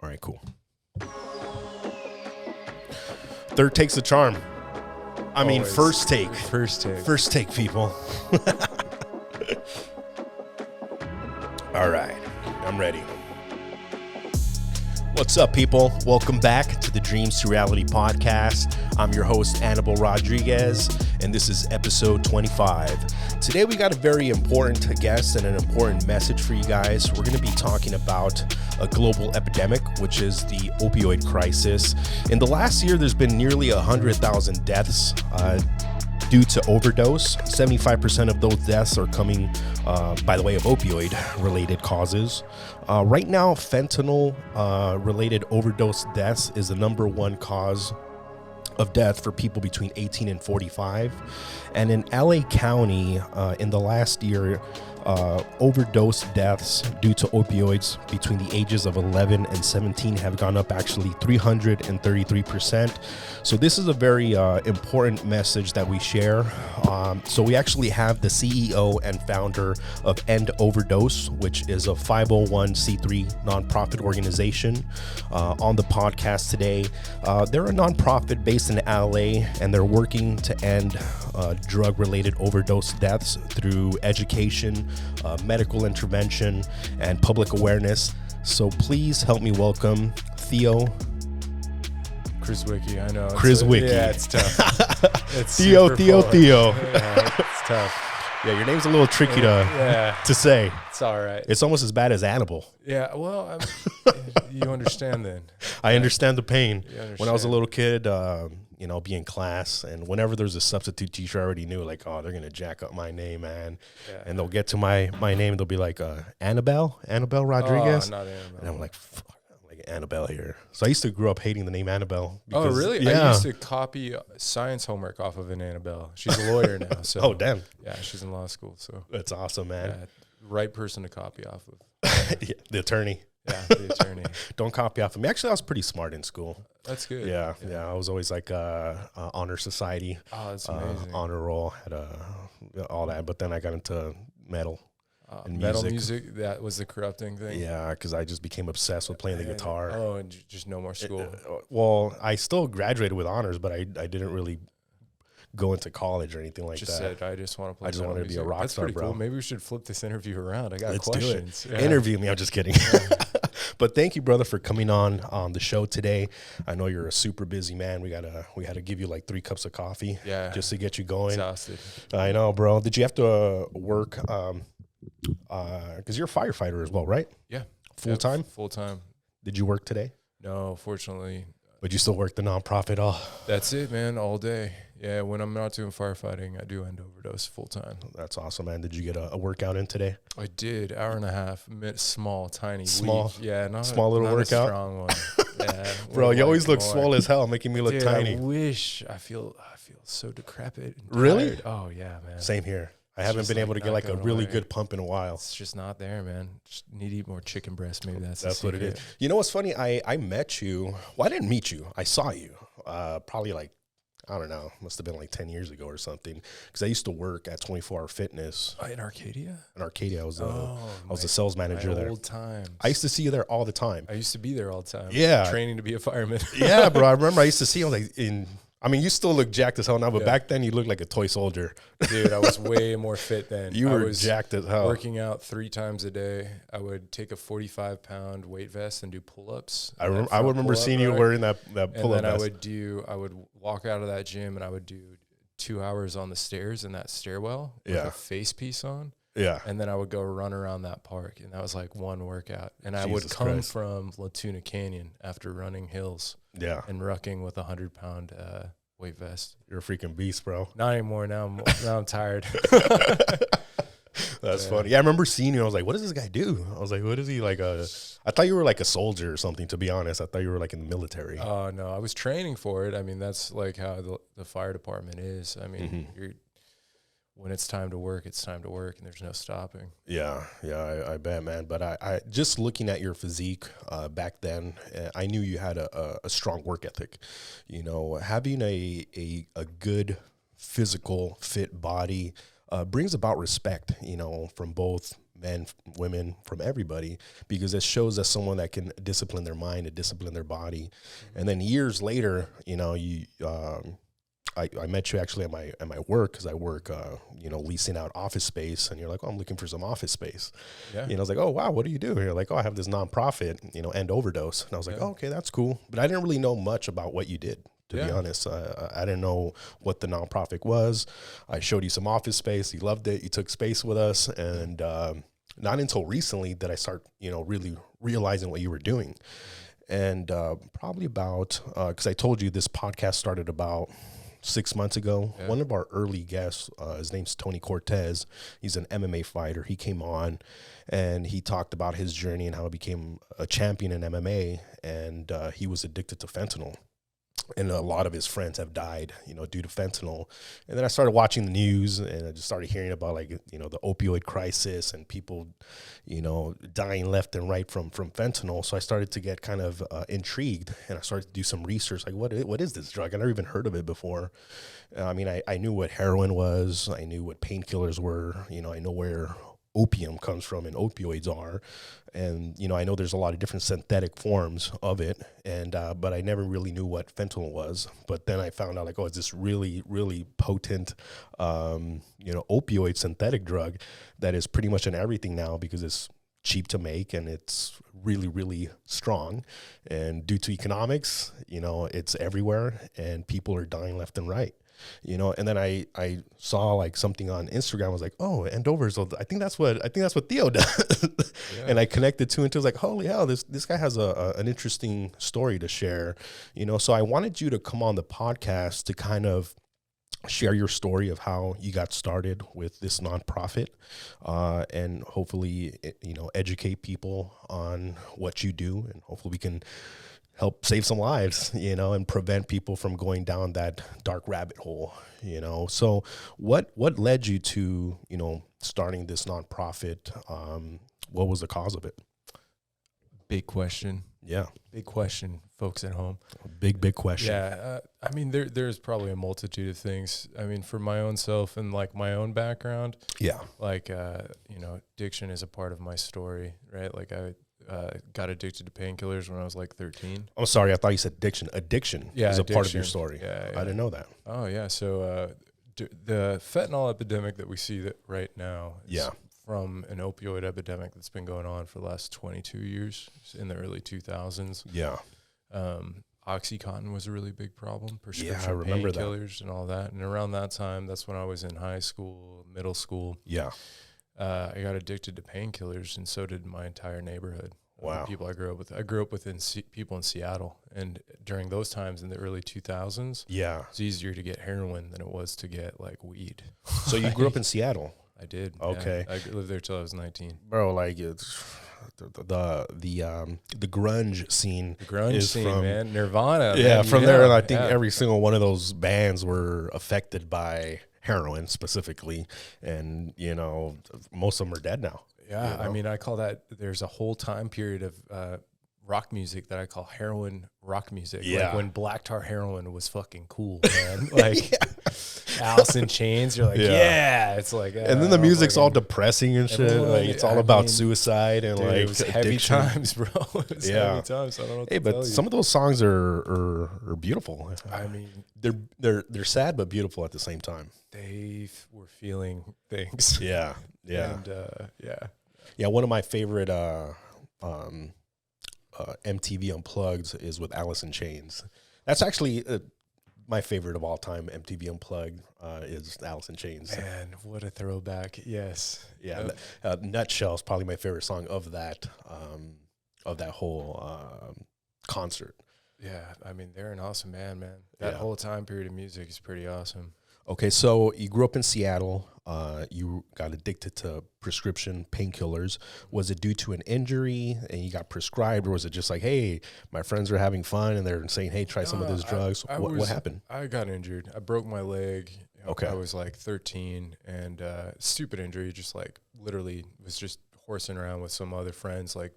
All right, cool. Third take's the charm. I mean, Always. first take. First take. First take, people. All right, I'm ready. What's up, people? Welcome back to the Dreams to Reality podcast. I'm your host, Annabelle Rodriguez, and this is episode 25. Today, we got a very important guest and an important message for you guys. We're going to be talking about a global epidemic, which is the opioid crisis. In the last year, there's been nearly 100,000 deaths due to overdose. 75% of those deaths are coming by the way of opioid-related causes. Right now, fentanyl-related overdose deaths is the number one cause of death for people between 18 and 45. And in LA County, in the last year, overdose deaths due to opioids between the ages of 11 and 17 have gone up actually 333%. So this is a very important message that we share. So we actually have the CEO and founder of End Overdose, which is a 501c3 nonprofit organization, on the podcast today. They're a nonprofit based in LA, and they're working to end drug-related overdose deaths through education, medical intervention, and public awareness. So please help me welcome Theo. Krzywicki, I know. Krzywicki. Yeah, it's tough. It's Theo. Yeah, it's tough. Yeah, your name's a little tricky to say. It's all right. It's almost as bad as Annabelle. Yeah, well, you understand then. I understand the pain. Understand. When I was a little kid, be in class, and whenever there's a substitute teacher, I already knew, like, oh, they're gonna jack up my name, man. Yeah. And they'll get to my name, they'll be like, Annabelle Rodriguez. Oh, not Annabelle. And I'm like, fuck, I'm like Annabelle here. So I used to grow up hating the name Annabelle. Oh, really? Yeah. I used to copy science homework off of an Annabelle. She's a lawyer now. So oh, damn. Yeah, she's in law school. So that's awesome, man. Yeah, right person to copy off of. Yeah, the attorney. Yeah, the attorney. Don't copy off of me. Actually, I was pretty smart in school. That's good. Yeah. I was always like honor society. Oh, that's amazing. Honor roll, had all that. But then I got into metal. And metal music, that was the corrupting thing. Yeah, because I just became obsessed with playing the guitar. Oh, and just no more school. Well, I still graduated with honors, but I didn't really go into college or anything like just that. Said, I just want to play. I just wanted to be a rock star, bro. Cool. Maybe we should flip this interview around. I got Let's questions. Do it. Yeah. Interview me. I'm just kidding. But thank you, brother, for coming on the show today. I know you're a super busy man. We had to give you like 3 cups of coffee, just to get you going. Exhausted. I know, bro. Did you have to work? Because you're a firefighter as well, right? Yeah. Full time. Full time. Did you work today? No, fortunately. But you still work the nonprofit all? That's it, man, all day. Yeah, when I'm not doing firefighting, I do End Overdose full time. That's awesome, man. Did you get a workout in today? I did, hour and a half, small, tiny. Small? Yeah, small little workout? A strong one. Yeah, bro, you always look swole as hell, making me look Dude, tiny. I feel so decrepit. And really? Tired. Oh, yeah, man. Same here. I haven't been able to get like a really good pump in a while. It's just not there, man. Just need to eat more chicken breast. Maybe that's what it is. You know what's funny? I met you. Well, I didn't meet you. I saw you. Probably like, I don't know, must have been like 10 years ago or something. Because I used to work at 24 Hour Fitness. In Arcadia? In Arcadia. I was the sales manager there. Old times. I used to see you there all the time. I used to be there all the time. Yeah. Training to be a fireman. Yeah, bro. I remember I used to see you like you still look jacked as hell now, but back then you looked like a toy soldier. Dude, I was way more fit then. You were jacked as hell. Working out 3 times a day. I would take a 45-pound weight vest and do pull-ups. I remember seeing you wearing that pull-up vest. And then I would walk out of that gym and I would do 2 hours on the stairs in that stairwell with a face piece on. Yeah. And then I would go run around that park, and that was like one workout. And I would come from Latuna Canyon after running hills. Yeah. And rucking with a 100-pound weight vest. You're a freaking beast, bro. Not anymore. Now I'm tired. That's funny. Yeah, I remember seeing you. I was like, what does this guy do? I was like, what is he like? I thought you were like a soldier or something, to be honest. I thought you were like in the military. Oh, no. I was training for it. I mean, that's like how the fire department is. I mean, when it's time to work, it's time to work, and there's no stopping. Yeah, I bet, man. But I just looking at your physique back then, I knew you had a strong work ethic. You know, having a good physical fit body brings about respect, you know, from both men, women, from everybody, because it shows us someone that can discipline their mind and discipline their body. And then years later, you know, I met you actually at my work, because I work, you know, leasing out office space, and you're like, oh, I'm looking for some office space. Yeah. You know, I was like, oh, wow, what do you do? And you're like, oh, I have this nonprofit, you know, End Overdose. And I was like, oh, okay, that's cool. But I didn't really know much about what you did, to be honest. I didn't know what the nonprofit was. I showed you some office space. You loved it. You took space with us. And not until recently did I start, you know, really realizing what you were doing. And probably about, because I told you this podcast started about 6 months ago. Yeah. One of our early guests, his name's Tony Cortez. He's an MMA fighter. He came on and he talked about his journey and how he became a champion in MMA. And he was addicted to fentanyl. And a lot of his friends have died, you know, due to fentanyl. And then I started watching the news, and I just started hearing about, like, you know, the opioid crisis and people, you know, dying left and right from fentanyl. So I started to get kind of intrigued, and I started to do some research, like, what is this drug? I never even heard of it before. I mean, I knew what heroin was. I knew what painkillers were. You know, I know where opium comes from and opioids are. And, you know, I know there's a lot of different synthetic forms of it. And, but I never really knew what fentanyl was. But then I found out, like, oh, it's this really, really potent, you know, opioid synthetic drug that is pretty much in everything now, because it's cheap to make and it's really, really strong. And due to economics, you know, it's everywhere and people are dying left and right. You know, and then I saw, like, something on Instagram. I was like, oh, End Overdose. I think that's what Theo does. Yeah. And I connected two and two. I was like, holy hell, this guy has an interesting story to share. You know, so I wanted you to come on the podcast to kind of share your story of how you got started with this nonprofit, and hopefully, you know, educate people on what you do, and hopefully we can help save some lives, you know, and prevent people from going down that dark rabbit hole, you know. So what led you to, you know, starting this nonprofit? What was the cause of it? Big question. Yeah. Big question, folks at home. Big question. Yeah. I mean, there's probably a multitude of things. I mean, for my own self and, like, my own background. Yeah. Like, you know, addiction is a part of my story, right? Like, I got addicted to painkillers when I was like 13. I'm sorry, I thought you said addiction. Addiction is a part of your story. Yeah. I didn't know that. Oh, yeah. So the fentanyl epidemic that we see right now is from an opioid epidemic that's been going on for the last 22 years in the early 2000s. Yeah. OxyContin was a really big problem. Prescription painkillers and all that. And around that time, that's when I was in high school, middle school. Yeah. I got addicted to painkillers, and so did my entire neighborhood. Wow. People I grew up with. I grew up with people in Seattle, and during those times in the early 2000s, it's easier to get heroin than it was to get, like, weed. So you grew up in Seattle? I did. Okay. Yeah. I lived there till I was 19. Bro, like, it's the grunge scene. The grunge scene, from, man. Nirvana. Yeah, man. From there, and I think every single one of those bands were affected by heroin specifically, and, you know, most of them are dead now. Yeah, you know? I mean, I call that, there's a whole time period of rock music that I call heroin rock music. Yeah. Like when black tar heroin was fucking cool, man. Like Alice in Chains, you're like, it's like, and then the music's all depressing and shit. Like, it's all about suicide and, like, it was heavy times, bro. It was heavy times. I don't know what to tell you. Some of those songs are beautiful. I mean, they're sad but beautiful at the same time. They were feeling things. Yeah. And one of my favorite MTV Unplugged is with Alice in Chains. That's actually my favorite of all time. MTV Unplugged is Alice in Chains. Man, what a throwback! Yes, yeah. Nutshell is probably my favorite song of that whole concert. Yeah, I mean, they're an awesome band, man. That whole time period of music is pretty awesome. Okay, so you grew up in Seattle. You got addicted to prescription painkillers. Was it due to an injury and you got prescribed, or was it just like, hey, my friends are having fun and they're saying, hey, try some of those drugs? What happened? I got injured. I broke my leg. Okay. I was like 13, and stupid injury, just like literally was just horsing around with some other friends, like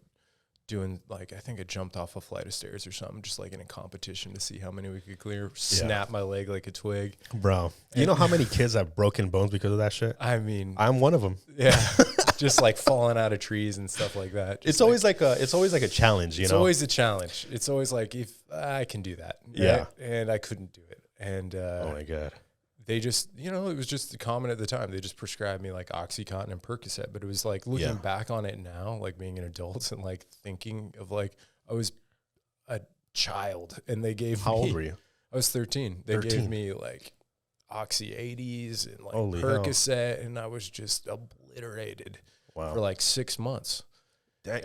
doing, like, I think I jumped off a flight of stairs or something, just like in a competition to see how many we could clear. Snap my leg like a twig. Bro, you know how many kids have broken bones because of that shit? I mean, I'm one of them. Yeah. just like falling out of trees and stuff like that. It's always like a challenge, you know? It's always a challenge. It's always like, if I can do that. Right? Yeah. And I couldn't do it. And, oh my God. They just, it was just common at the time. They just prescribed me like OxyContin and Percocet, but it was like looking back on it now, like being an adult and like thinking of like, I was a child and they gave How old were you? I was 13. They gave me like Oxy 80s and like Percocet, and I was just obliterated for like 6 months.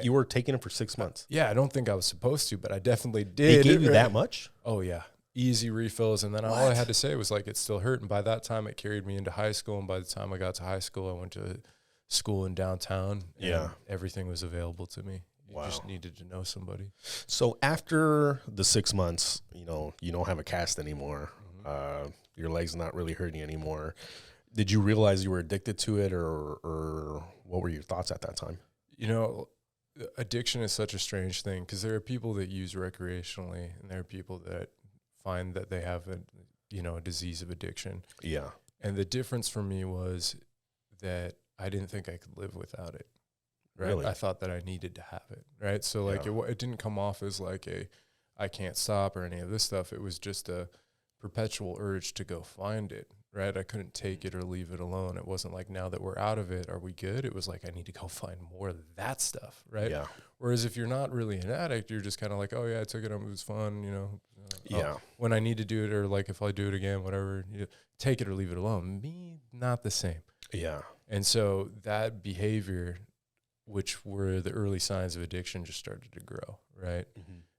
You were taking it for 6 months? Yeah, I don't think I was supposed to, but I definitely did. They gave you that much? Oh, yeah. Easy refills. And then all I had to say was like, it still hurt. And by that time, it carried me into high school. And by the time I got to high school, I went to school in downtown. And everything was available to me. You just needed to know somebody. So after the 6 months, you don't have a cast anymore. Your leg's not really hurting anymore. Did you realize you were addicted to it, or what were your thoughts at that time? Addiction is such a strange thing because there are people that use recreationally, and there are people that find that they have a disease of addiction. Yeah. And the difference for me was that I didn't think I could live without it. Right. Really? I thought that I needed to have it. Right. So like it didn't come off as like I can't stop or any of this stuff. It was just a perpetual urge to go find it. Right. I couldn't take it or leave it alone. It wasn't like, now that we're out of it, are we good? It was like, I need to go find more of that stuff. Right. Yeah. Whereas if you're not really an addict, you're just kind of like, oh yeah, I took it. It was fun. When I need to do it, or like if I do it again, whatever, take it or leave it alone. Me, not the same. Yeah. And so that behavior, which were the early signs of addiction, just started to grow. Right.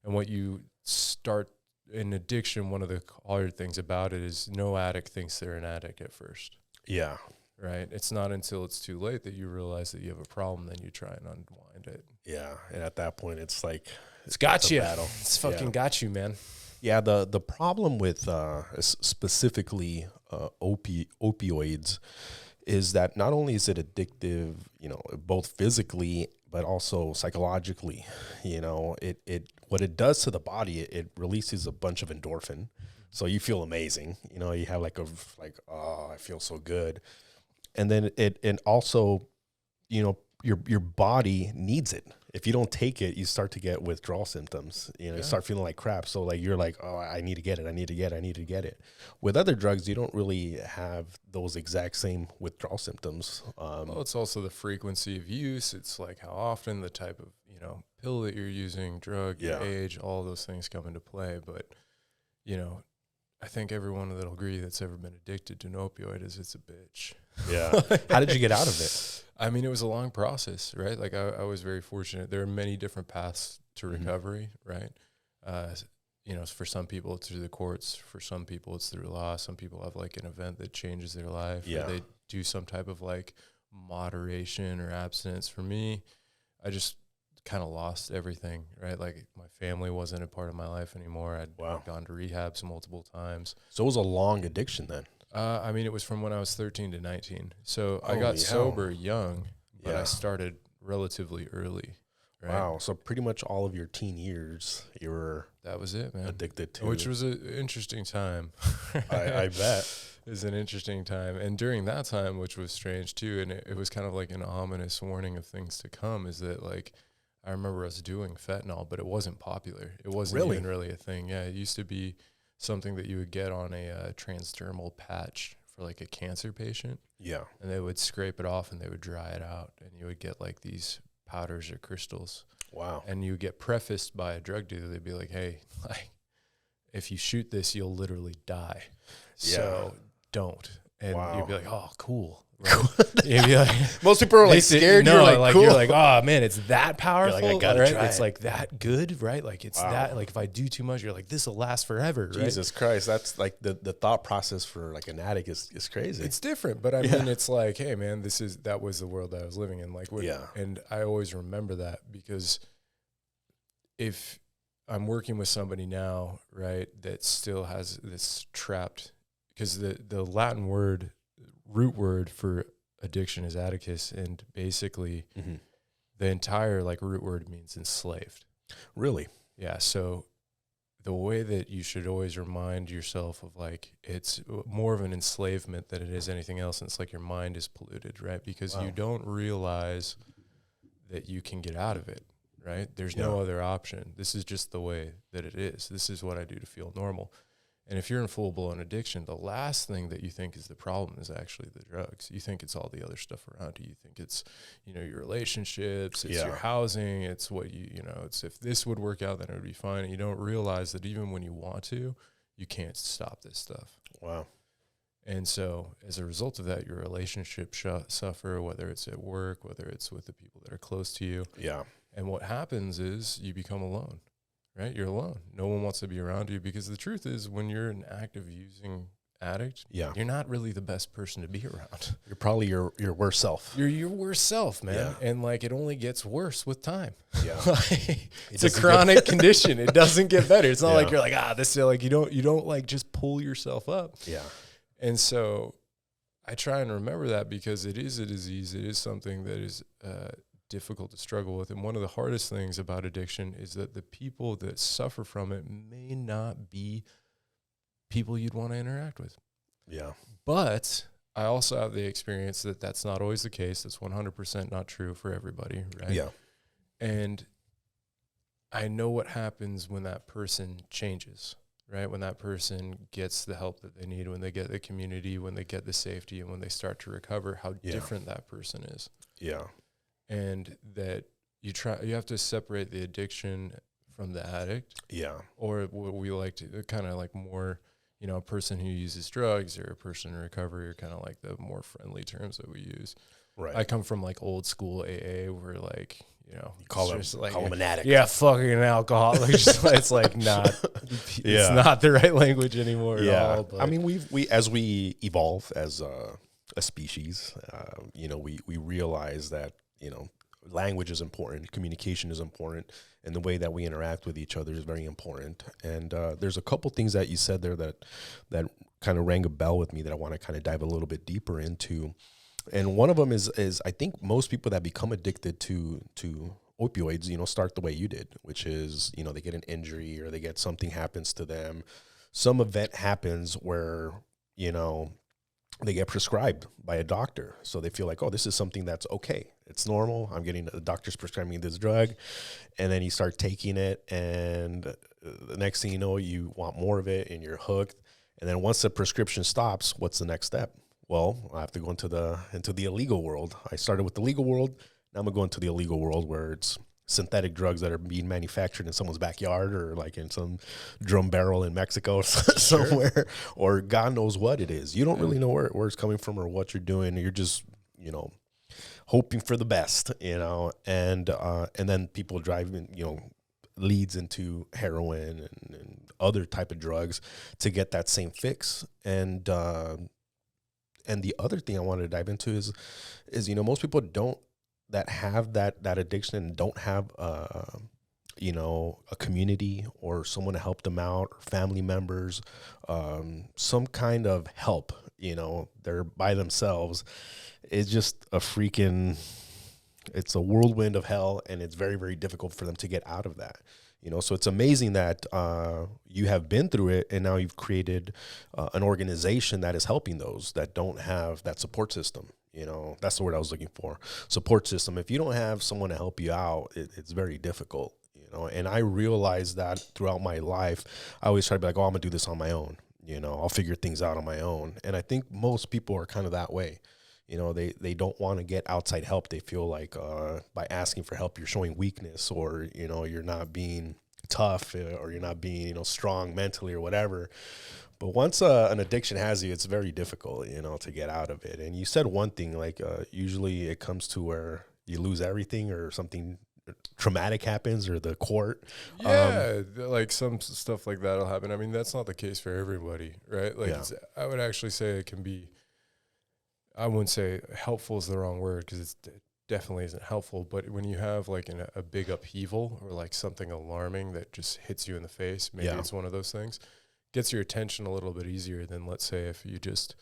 And what you start in addiction, one of the hard things about it is no addict thinks they're an addict at first. Yeah. Right. It's not until it's too late that you realize that you have a problem, then you try and unwind it. Yeah. And at that point, it's like, it's got you. It's fucking got you, man. Yeah. The problem with specifically opioids is that not only is it addictive, both physically, but also psychologically. What it does to the body, it releases a bunch of endorphin. So you feel amazing. You have I feel so good. And then it also, your body needs it. If you don't take it, you start to get withdrawal symptoms. You start feeling like crap. So like you're like, oh, I need to get it. I need to get it. I need to get it. With other drugs, you don't really have those exact same withdrawal symptoms. Well, it's also the frequency of use. It's like how often, the type of pill that you're using, drug, your age, all those things come into play. But I think everyone that'll agree that's ever been addicted to an opioid is it's a bitch. Yeah. How did you get out of it? I mean, it was a long process, right? Like I was very fortunate. There are many different paths to recovery, right? For some people it's through the courts. For some people it's through law. Some people have like an event that changes their life. Yeah. Or they do some type of like moderation or abstinence. For me, I just kind of lost everything, right? Like my family wasn't a part of my life anymore. I'd gone to rehabs multiple times. So it was a long addiction then? I mean, it was from when I was 13 to 19. So I got sober young, but I started relatively early. Right? Wow. So pretty much all of your teen years, you were that was it, man. Addicted to. Which was an interesting time. I bet. It was an interesting time. And during that time, which was strange too, and it was kind of like an ominous warning of things to come, is that like I remember us doing fentanyl, but it wasn't popular. It wasn't even really a thing. Yeah, it used to be something that you would get on a transdermal patch for like a cancer patient. Yeah. And they would scrape it off and they would dry it out, and you would get like these powders or crystals. Wow. And you get prefaced by a drug dealer. They'd be like, hey, like if you shoot this, you'll literally die. So don't. And you'd be like, oh, cool. Right? Like, most people are like scared. No, you're like, cool. You're like, oh man, it's that powerful. You're like, I gotta try it's like that good, right? Like it's that. Like if I do too much, you're like, this will last forever. Jesus Christ, that's like the thought process for like an addict is crazy. It's different, but I mean, it's like, hey man, that was the world that I was living in. Like, and I always remember that, because if I'm working with somebody now, right, that still has this trapped, because the Latin root word for addiction is addictus, and basically the entire like root word means enslaved. Really? Yeah. So the way that you should always remind yourself of, like, it's more of an enslavement than it is anything else. And it's like your mind is polluted, right? Because you don't realize that you can get out of it, right? There's no other option. This is just the way that it is. This is what I do to feel normal. And if you're in full-blown addiction, the last thing that you think is the problem is actually the drugs. You think it's all the other stuff around you. You think it's, you know, your relationships, it's your housing, it's what you know, it's if this would work out, then it would be fine. And you don't realize that even when you want to, you can't stop this stuff. Wow. And so as a result of that, your relationships suffer, whether it's at work, whether it's with the people that are close to you. Yeah. And what happens is you become alone. Right? You're alone. No one wants to be around you, because the truth is, when you're an active using addict, you're not really the best person to be around. You're probably your worst self. You're your worst self, man. Yeah. And like, it only gets worse with time. Yeah. It's a chronic condition. It doesn't get better. It's not like you're like, this is like, you don't like just pull yourself up. Yeah. And so I try and remember that, because it is a disease. It is something that is, difficult to struggle with. And one of the hardest things about addiction is that the people that suffer from it may not be people you'd want to interact with. Yeah. But I also have the experience that that's not always the case. That's 100% not true for everybody, right? Yeah. And I know what happens when that person changes, right? When that person gets the help that they need, when they get the community, when they get the safety, and when they start to recover, how different that person is. Yeah. And that you have to separate the addiction from the addict. Yeah. Or what we like to kind of like more, you know, a person who uses drugs or a person in recovery are kind of like the more friendly terms that we use. Right. I come from like old school AA, where like, you know, you call him an addict. Yeah, fucking an alcoholic. It's like not, it's not the right language anymore at all. But. I mean, we as we evolve as a species, you know, we realize that, you know, language is important, communication is important, and the way that we interact with each other is very important. And there's a couple things that you said there that kind of rang a bell with me that I want to kind of dive a little bit deeper into. And one of them is I think most people that become addicted to opioids, you know, start the way you did, which is, you know, they get an injury or they get something happens to them. Some event happens where, you know, they get prescribed by a doctor. So they feel like, oh, this is something that's okay. It's normal. I'm getting, the doctor's prescribing me this drug. And then you start taking it. And the next thing you know, you want more of it and you're hooked. And then once the prescription stops, what's the next step? Well, I have to go into the illegal world. I started with the legal world. Now I'm going to go into the illegal world, where it's synthetic drugs that are being manufactured in someone's backyard, or like in some drum barrel in Mexico somewhere, or God knows what it is. You don't really know where it's coming from or what you're doing. You're just, you know, hoping for the best, you know, and then people driving, you know, leads into heroin and other type of drugs to get that same fix. And the other thing I wanted to dive into is, you know, most people that have that addiction and don't have, you know, a community or someone to help them out, or family members, some kind of help, you know, they're by themselves. It's just it's a whirlwind of hell, and it's very, very difficult for them to get out of that. You know, so it's amazing that you have been through it, and now you've created an organization that is helping those that don't have that support system. You know, that's the word I was looking for, support system. If you don't have someone to help you out, it's very difficult, you know. And I realized that throughout my life. I always try to be like, oh, I'm going to do this on my own. You know, I'll figure things out on my own. And I think most people are kind of that way. You know, they don't want to get outside help. They feel like by asking for help, you're showing weakness, or, you know, you're not being tough, or you're not being, you know, strong mentally or whatever. But once an addiction has you, it's very difficult, you know, to get out of it. And you said one thing, like usually it comes to where you lose everything, or something traumatic happens, or the court. Yeah, like some stuff like that will happen. I mean, that's not the case for everybody, right? Like I would actually say it can be, I wouldn't say helpful is the wrong word, because it definitely isn't helpful. But when you have like a big upheaval, or like something alarming that just hits you in the face, maybe it's one of those things, gets your attention a little bit easier than, let's say, if you just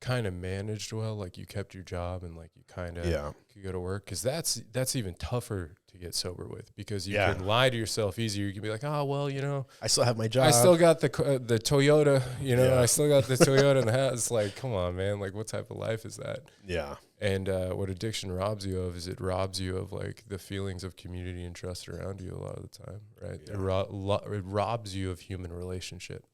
kind of managed well, like you kept your job and like you kind of could go to work, because that's even tougher to get sober with, because you can lie to yourself easier. You can be like, oh well, you know, I still have my job. I still got the Toyota, you know, I still got the Toyota in the house. It's like, come on, man, like what type of life is that? Yeah. And what addiction robs you of is it robs you of like the feelings of community and trust around you a lot of the time, right? It robs you of human relationship.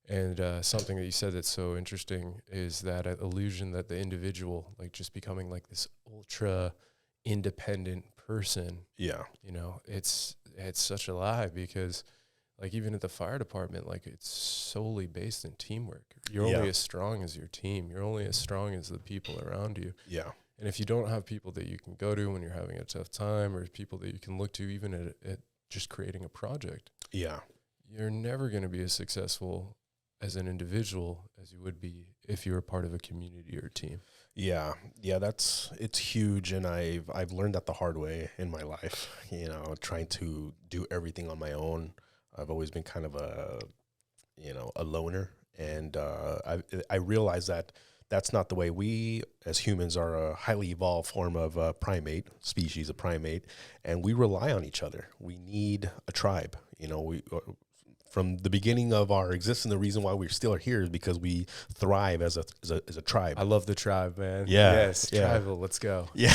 And something that you said that's so interesting is that illusion that the individual, like just becoming like this ultra independent person. Yeah. You know, it's such a lie, because like even at the fire department, like it's solely based in teamwork. You're only as strong as your team. You're only as strong as the people around you. Yeah. And if you don't have people that you can go to when you're having a tough time, or people that you can look to even at just creating a project. Yeah. You're never going to be as successful as an individual as you would be if you were part of a community or a team. Yeah, it's huge, and I've learned that the hard way in my life. You know, trying to do everything on my own. I've always been kind of a loner, and I realize that that's not the way we as humans are. A highly evolved form of a primate species, a primate, and we rely on each other. We need a tribe. You know, from the beginning of our existence, the reason why we're still here is because we thrive as a tribe. I love the tribe, man. Yeah. Yes. Yeah. Tribal. Let's go. Yeah.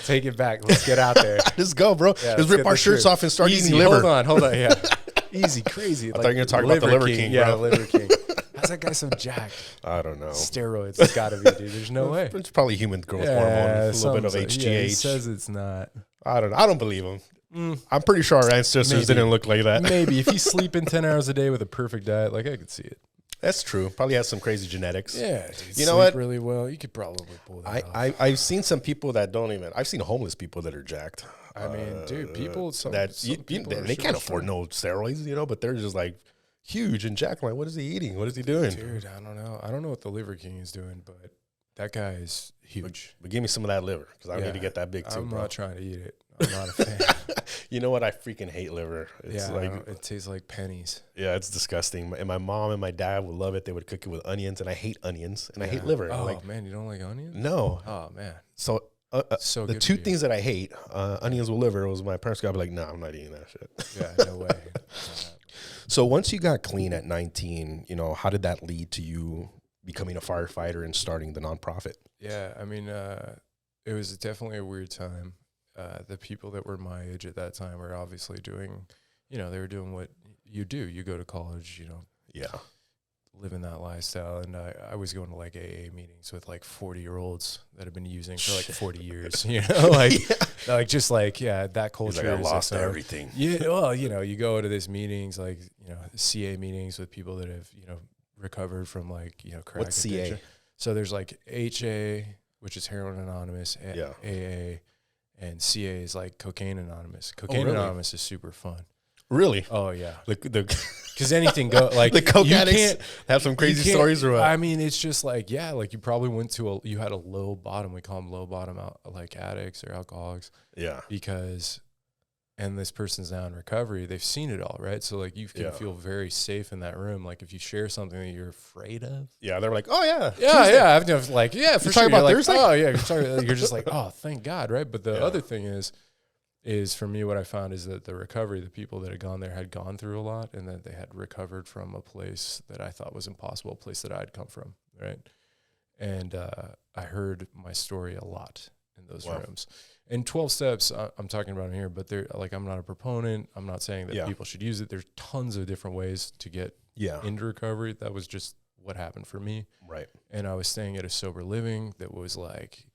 Take it back. Let's get out there. Let's go, bro. Yeah, let's rip our shirts off and start eating liver. Hold on. Yeah. Easy, crazy. I thought you were going to talk about the Liver King, bro. Yeah, Liver King. How's that guy so jacked? I don't know. Steroids. It's got to be, dude. There's no way. It's probably human growth hormone. A little bit of HGH. Yeah, he says it's not. I don't believe him. I'm pretty sure our ancestors didn't look like that. Maybe if he's sleeping 10 hours a day with a perfect diet, like I could see it. That's true. Probably has some crazy genetics. Yeah, dude, you know what? Really well, you could probably pull that off. I've seen some people that don't even. I've seen homeless people that are jacked. I mean, dude, people they can't afford no steroids, you know, but they're just like huge and jacked. Like, what is he eating? What is he doing? Dude, I don't know. I don't know what the Liver King is doing, but that guy is huge. But give me some of that liver, because I need to get that big too. I'm not trying to eat it. I'm not a fan. You know what? I freaking hate liver. It's it tastes like pennies. Yeah, it's disgusting. And my mom and my dad would love it. They would cook it with onions, and I hate onions, and I hate liver. Oh, man, you don't like onions? No. Oh, man. So the two things that I hate, onions with liver, was my parents got to be like, no, I'm not eating that shit. Yeah, no way. So once you got clean at 19, you know, how did that lead to you becoming a firefighter and starting the nonprofit? Yeah, I mean, it was definitely a weird time. The people that were my age at that time were obviously doing, you know, they were doing what you do. You go to college, you know, living that lifestyle. And I was going to like AA meetings with like 40-year-olds that have been using for like 40 years, you know, like, just like, that culture. Like, I lost everything. Yeah. Well, you know, you go to these meetings, like, you know, CA meetings with people that have, you know, recovered from like, you know, crack addiction. CA? So there's like HA, which is Heroin Anonymous, AA. And CA is like Cocaine Anonymous. Cocaine Anonymous is super fun. Really? Oh, yeah. Because anything go like the coke addicts have some crazy stories or what? I mean, it's just like, like you probably went to you had a low bottom. We call them low bottom like addicts or alcoholics. Yeah. And this person's now in recovery. They've seen it all, right? So like you can feel very safe in that room. Like if you share something that you're afraid of. Yeah, they're like, oh yeah. Yeah. I've like, for sure. About Thursday? Oh yeah. You're just like, oh, thank God, right? But the other thing is for me, what I found is that the recovery, the people that had gone there had gone through a lot, and that they had recovered from a place that I thought was impossible, a place that I'd come from, right? And I heard my story a lot in those rooms. And 12 steps, I'm talking about here, but they're like, I'm not a proponent. I'm not saying that people should use it. There's tons of different ways to get into recovery. That was just what happened for me. Right. And I was staying at a sober living that was like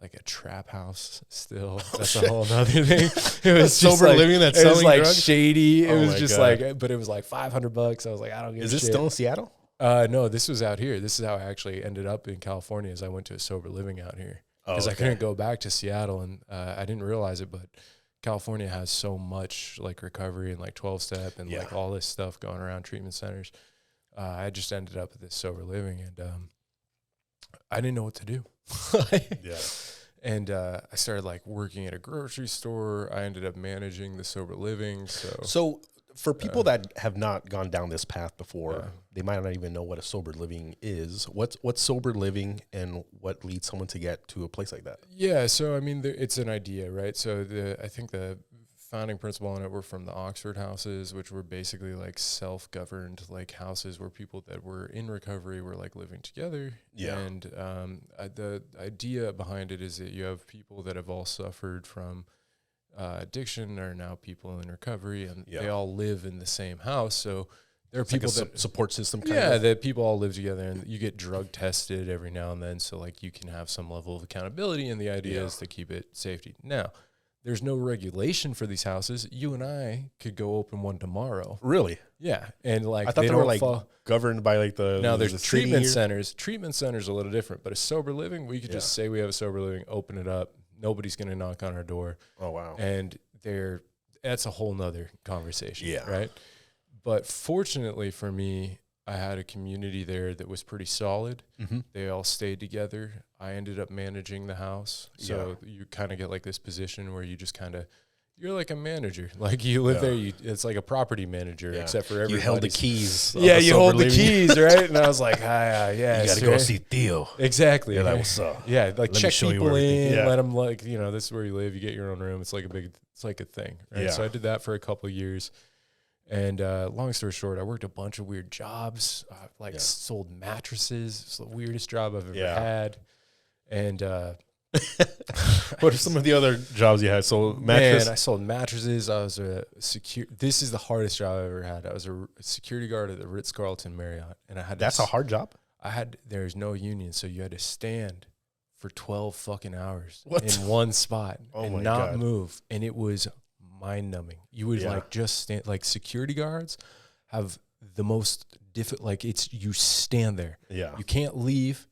a trap house still. That's a whole other thing. It was sober living that's selling drugs? It was like shady. It was just like, but it was like $500. I was like, I don't give a shit. Is this still in Seattle? No, this was out here. This is how I actually ended up in California, is I went to a sober living out here. Because I couldn't go back to Seattle, and I didn't realize it, but California has so much like recovery and like 12-step and like all this stuff going around treatment centers. I just ended up at this sober living, and I didn't know what to do. And I started like working at a grocery store. I ended up managing the sober living. So for people that have not gone down this path before, they might not even know what a sober living is. What's sober living, and what leads someone to get to a place like that? Yeah, so I mean, it's an idea, right? So I think the founding principle on it were from the Oxford houses, which were basically like self-governed like houses where people that were in recovery were like living together. Yeah. And the idea behind it is that you have people that have all suffered from addiction are now people in recovery, and they all live in the same house. So there are people like that support system. That people all live together, and you get drug tested every now and then. So like you can have some level of accountability, and the idea is to keep it safety. Now, there's no regulation for these houses. You and I could go open one tomorrow. Really? Yeah. And like, I thought they were like governed by like now there's the treatment centers. Treatment centers are a little different, but a sober living, we could just say we have a sober living, open it up. Nobody's going to knock on our door. Oh, wow. And that's a whole nother conversation. Yeah. Right. But fortunately for me, I had a community there that was pretty solid. Mm-hmm. They all stayed together. I ended up managing the house. So you kind of get like this position where you just you're like a manager. Like you live there, it's like a property manager, except for everybody. You held the keys. Yeah, you hold the keys, right? And I was like, yeah. You got to go see Theo. Exactly. Yeah, what's up? Yeah, like let check people in, let them like, this is where you live. You get your own room. It's like a thing, right? Yeah. So I did that for a couple of years. And long story short, I worked a bunch of weird jobs, sold mattresses. It's the weirdest job I've ever had. And what are some of the other jobs you had? So Man, I sold mattresses. I was this is the hardest job I've ever had. I was a security guard at the Ritz-Carlton Marriott. And I had That's a hard job? There's no union, so you had to stand for 12 fucking hours in one spot and not move. And it was mind-numbing. You would just stand, like security guards have the most difficult, you stand there. Yeah. You can't leave,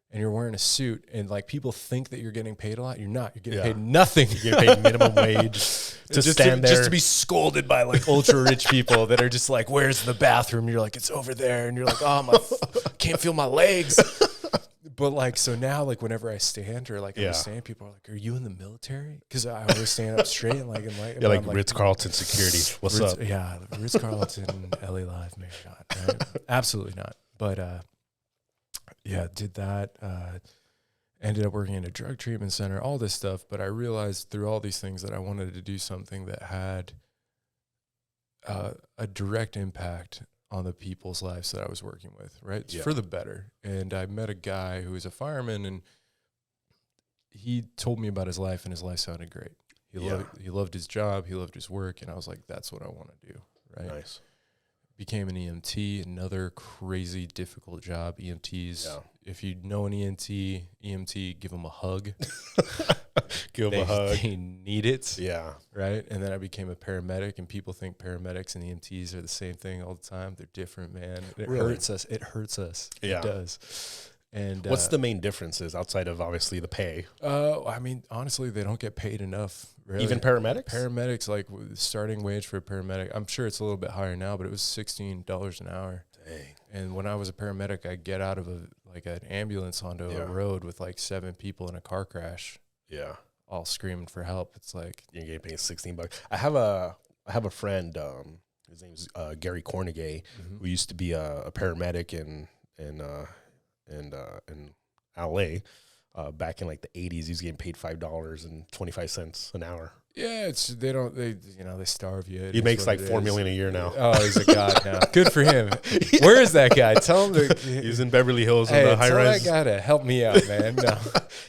and you're wearing a suit, and like people think that you're getting paid a lot. You're not. You're getting paid nothing. You're getting paid minimum wage to stand there. Just to be scolded by like ultra rich people that are just like, where's the bathroom? You're like, it's over there. And you're like, can't feel my legs. But like, so now, like, whenever I stand or like I'm standing, people are like, "Are you in the military?" Because I always stand up straight and like, like Ritz-Carlton security. What's up? Yeah, Ritz-Carlton, LA Live, Marriott. Right? Absolutely not. But did that. Ended up working in a drug treatment center, all this stuff. But I realized through all these things that I wanted to do something that had a direct impact on the people's lives that I was working with, right? It's for the better. And I met a guy who was a fireman, and he told me about his life, and his life sounded great. He loved his job, he loved his work, and I was like, that's what I want to do, right? Nice. Became an EMT, another crazy difficult job. EMTs, if you know an EMT, give them a hug. Give them a hug. They need it. Yeah. Right? And then I became a paramedic, and people think paramedics and EMTs are the same thing all the time. They're different, man. It hurts us. It hurts us. Yeah. It does. And what's the main differences outside of obviously the pay? I mean, honestly, they don't get paid enough. Really. Even paramedics? Paramedics, like starting wage for a paramedic, I'm sure it's a little bit higher now, but it was $16 an hour. Dang. And when I was a paramedic, I'd get out of an ambulance onto a road with like 7 people in a car crash. Yeah. All screaming for help. It's like you're getting paid $16. I have a friend. His name's Gary Cornegay, who used to be a paramedic in LA. Back in like the 80s, he was getting paid $5.25 an hour. Yeah, they starve you. He makes like $4 million a year now. Oh, he's a god now. Good for him. Where is that guy? Tell him he's in Beverly Hills in the high rise. That guy to help me out, man. No.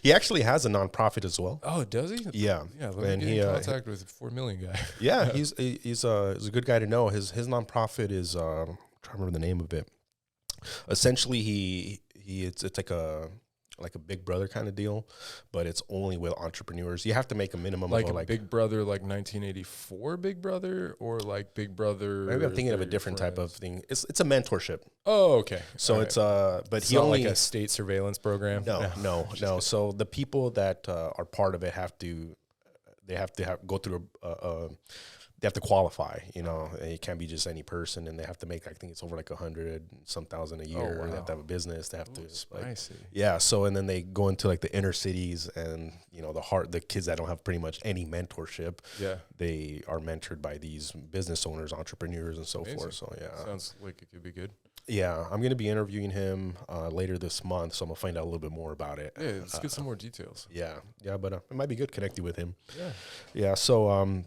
He actually has a nonprofit as well. Oh, does he? Yeah. Yeah. Let me get in contact with the $4 million guy. Yeah, he's a good guy to know. His nonprofit is I'm trying to remember the name of it. Essentially, it's like a Big Brother kind of deal, but it's only with entrepreneurs. You have to make a minimum like of a Big Brother, like 1984 Big Brother, or like Big Brother. Maybe I'm thinking of a different type of thing. It's a mentorship. Oh, okay. So it's but it's he not only like a state surveillance program. No. So the people that are part of it have to go through they have to qualify, you know, and it can't be just any person, and they have to make, I think it's over like 100,000 a year. Wow. They have to have a business. They have to, spicy. yeah. So, and then they go into like the inner cities, and, you know, the kids that don't have pretty much any mentorship, they are mentored by these business owners, entrepreneurs, and so forth. So, yeah. Sounds like it could be good. Yeah, I'm going to be interviewing him later this month, so I'm going to find out a little bit more about it. Yeah, let's get some more details. Yeah, but it might be good connecting with him. Yeah. Yeah, so,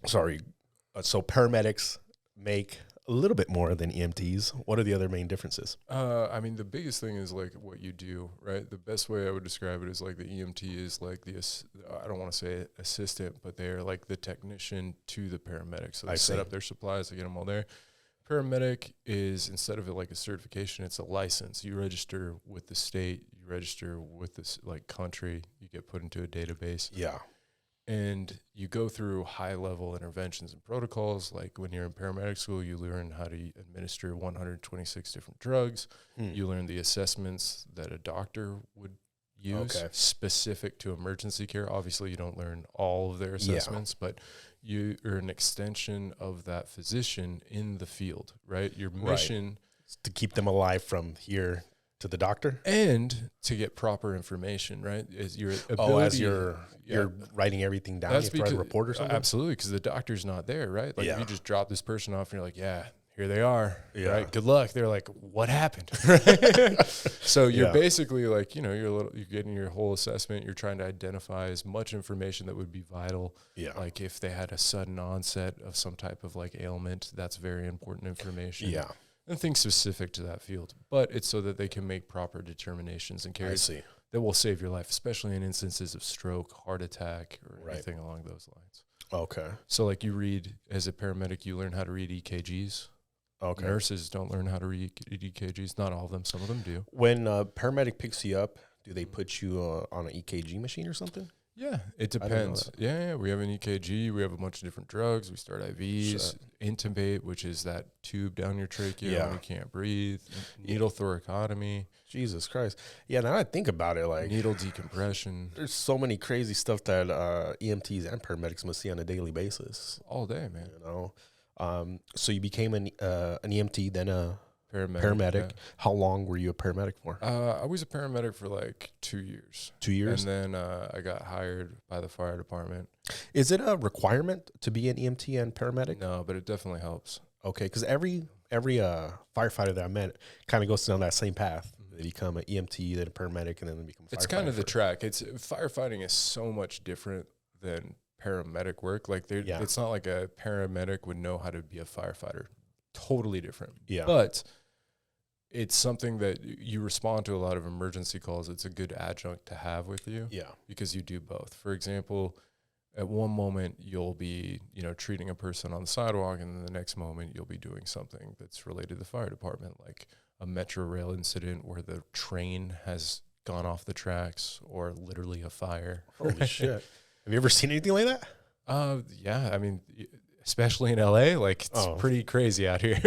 so paramedics make a little bit more than EMTs. What are the other main differences? I mean, the biggest thing is like what you do, right? The best way I would describe it is like the EMT is like I don't want to say assistant, but they're like the technician to the paramedic. So they set up their supplies, they get them all there. Paramedic is, instead of it like a certification, it's a license. You register with the state, you register with this like country, you get put into a database. Yeah. And you go through high level interventions and protocols. Like when you're in paramedic school, you learn how to administer 126 different drugs. You learn the assessments that a doctor would use specific to emergency care. Obviously, you don't learn all of their assessments, but you are an extension of that physician in the field, right? Your mission is to keep them alive from here to the doctor, and to get proper information, right? Is your ability, as you're writing everything down, you have to write a report or something? Absolutely, because the doctor's not there, right? Like if you just drop this person off and you're like, here they are, right? Good luck. They're like, what happened? So you're basically like, you know, you're getting your whole assessment. You're trying to identify as much information that would be vital. Yeah. Like if they had a sudden onset of some type of like ailment, that's very important information. Yeah. And things specific to that field. But it's so that they can make proper determinations and cares that will save your life, especially in instances of stroke, heart attack, or anything along those lines. Okay. So like you read, as a paramedic, you learn how to read EKGs. Okay. Nurses don't learn how to read EKGs. Not all of them. Some of them do. When a paramedic picks you up, do they put you on an EKG machine or something? Yeah, it depends. Yeah, we have an EKG. We have a bunch of different drugs. We start IVs, intubate, which is that tube down your trachea when you can't breathe, needle thoracotomy. Jesus Christ. Yeah, now I think about it, like needle decompression. There's so many crazy stuff that EMTs and paramedics must see on a daily basis. All day, man. You know, so you became an EMT, then a paramedic. Yeah. How long were you a paramedic for? I was a paramedic for like 2 years. 2 years? And then I got hired by the fire department. Is it a requirement to be an EMT and paramedic? No, but it definitely helps. Okay, because every firefighter that I met kind of goes down that same path. They become an EMT, then a paramedic, and then they become a firefighter. It's kind of the track. Firefighting is so much different than paramedic work. Like it's not like a paramedic would know how to be a firefighter. Totally different. Yeah. But it's something that you respond to a lot of emergency calls. It's a good adjunct to have with you. Yeah. Because you do both. For example, at one moment you'll be, you know, treating a person on the sidewalk, and then the next moment you'll be doing something that's related to the fire department, like a metro rail incident where the train has gone off the tracks, or literally a fire. Holy shit. Have you ever seen anything like that? Yeah. I mean, especially in LA, like it's pretty crazy out here.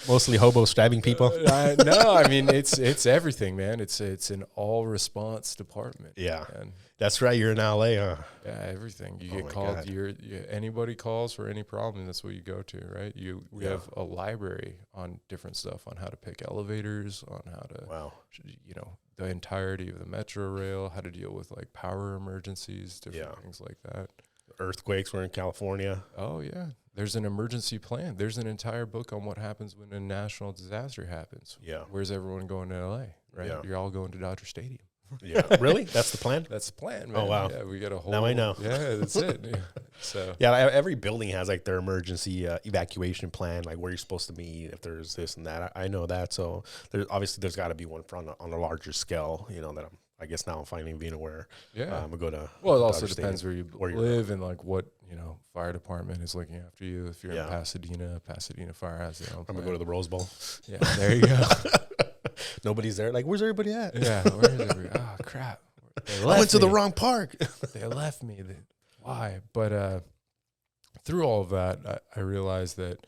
Mostly hobos stabbing people. No, I mean it's everything, man. It's an all response department. Yeah, man. That's right. You're in LA, huh? Yeah, everything. You get called. Anybody calls for any problem, that's what you go to, right? We have a library on different stuff, on how to pick elevators, on how to, you know, the entirety of the metro rail, how to deal with like power emergencies, different things like that. Earthquakes. We're in California. Oh yeah, there's an emergency plan. There's an entire book on what happens when a national disaster happens. Yeah, where's everyone going to LA? Right, you're all going to Dodger Stadium. Yeah, really? That's the plan? That's the plan, man. Oh wow, yeah, we got a whole. Now I know. Yeah, that's it. Yeah. So every building has like their emergency evacuation plan, like where you're supposed to meet if there's this and that. I know that. So there's got to be one on a larger scale. You know that I guess now I'm finally being aware. Yeah, I'm gonna go to. Well, it also depends where you live and like what, you know, fire department is looking after you. If you're in Pasadena Fire has their own plan. I'm gonna go to the Rose Bowl. Yeah, there you go. Nobody's there. Like, where's everybody at? Yeah, where is everybody? Oh crap! I went to the wrong park. They left me. Why? But through all of that, I realized that,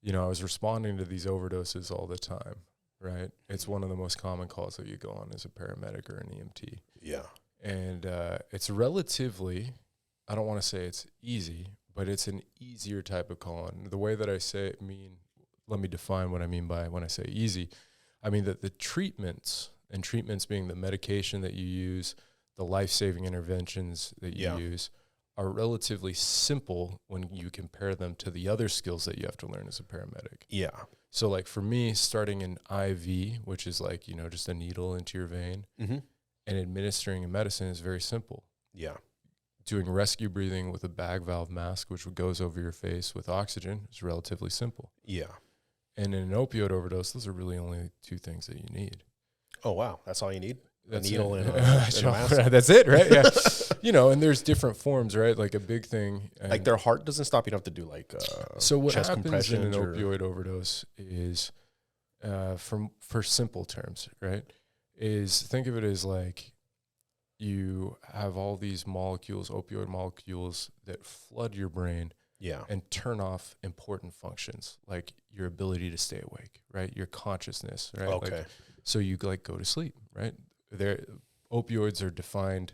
you know, I was responding to these overdoses all the time. Right, it's one of the most common calls that you go on as a paramedic or an EMT. Yeah, and it's relatively, I don't want to say it's easy, but it's an easier type of con. The way that I say it let me define what I mean by when I say easy. I mean that the treatments, and treatments being the medication that you use, the life-saving interventions that you use, are relatively simple when you compare them to the other skills that you have to learn as a paramedic. Yeah. So like for me, starting an IV, which is like, just a needle into your vein, and administering a medicine is very simple. Yeah. Doing rescue breathing with a bag valve mask, which goes over your face with oxygen, is relatively simple. Yeah. And in an opioid overdose, those are really only two things that you need. Oh, wow. That's all you need? That's a needle it. and a mask? That's it, right? Yeah. And there's different forms, right? Like a big thing. Like their heart doesn't stop. You don't have to do like so what chest happens in an compressions opioid overdose is, for simple terms, right, is think of it as like you have all these molecules, opioid molecules, that flood your brain and turn off important functions, like your ability to stay awake, right? Your consciousness, right? Okay. Like, so you like go to sleep, right? Opioids are defined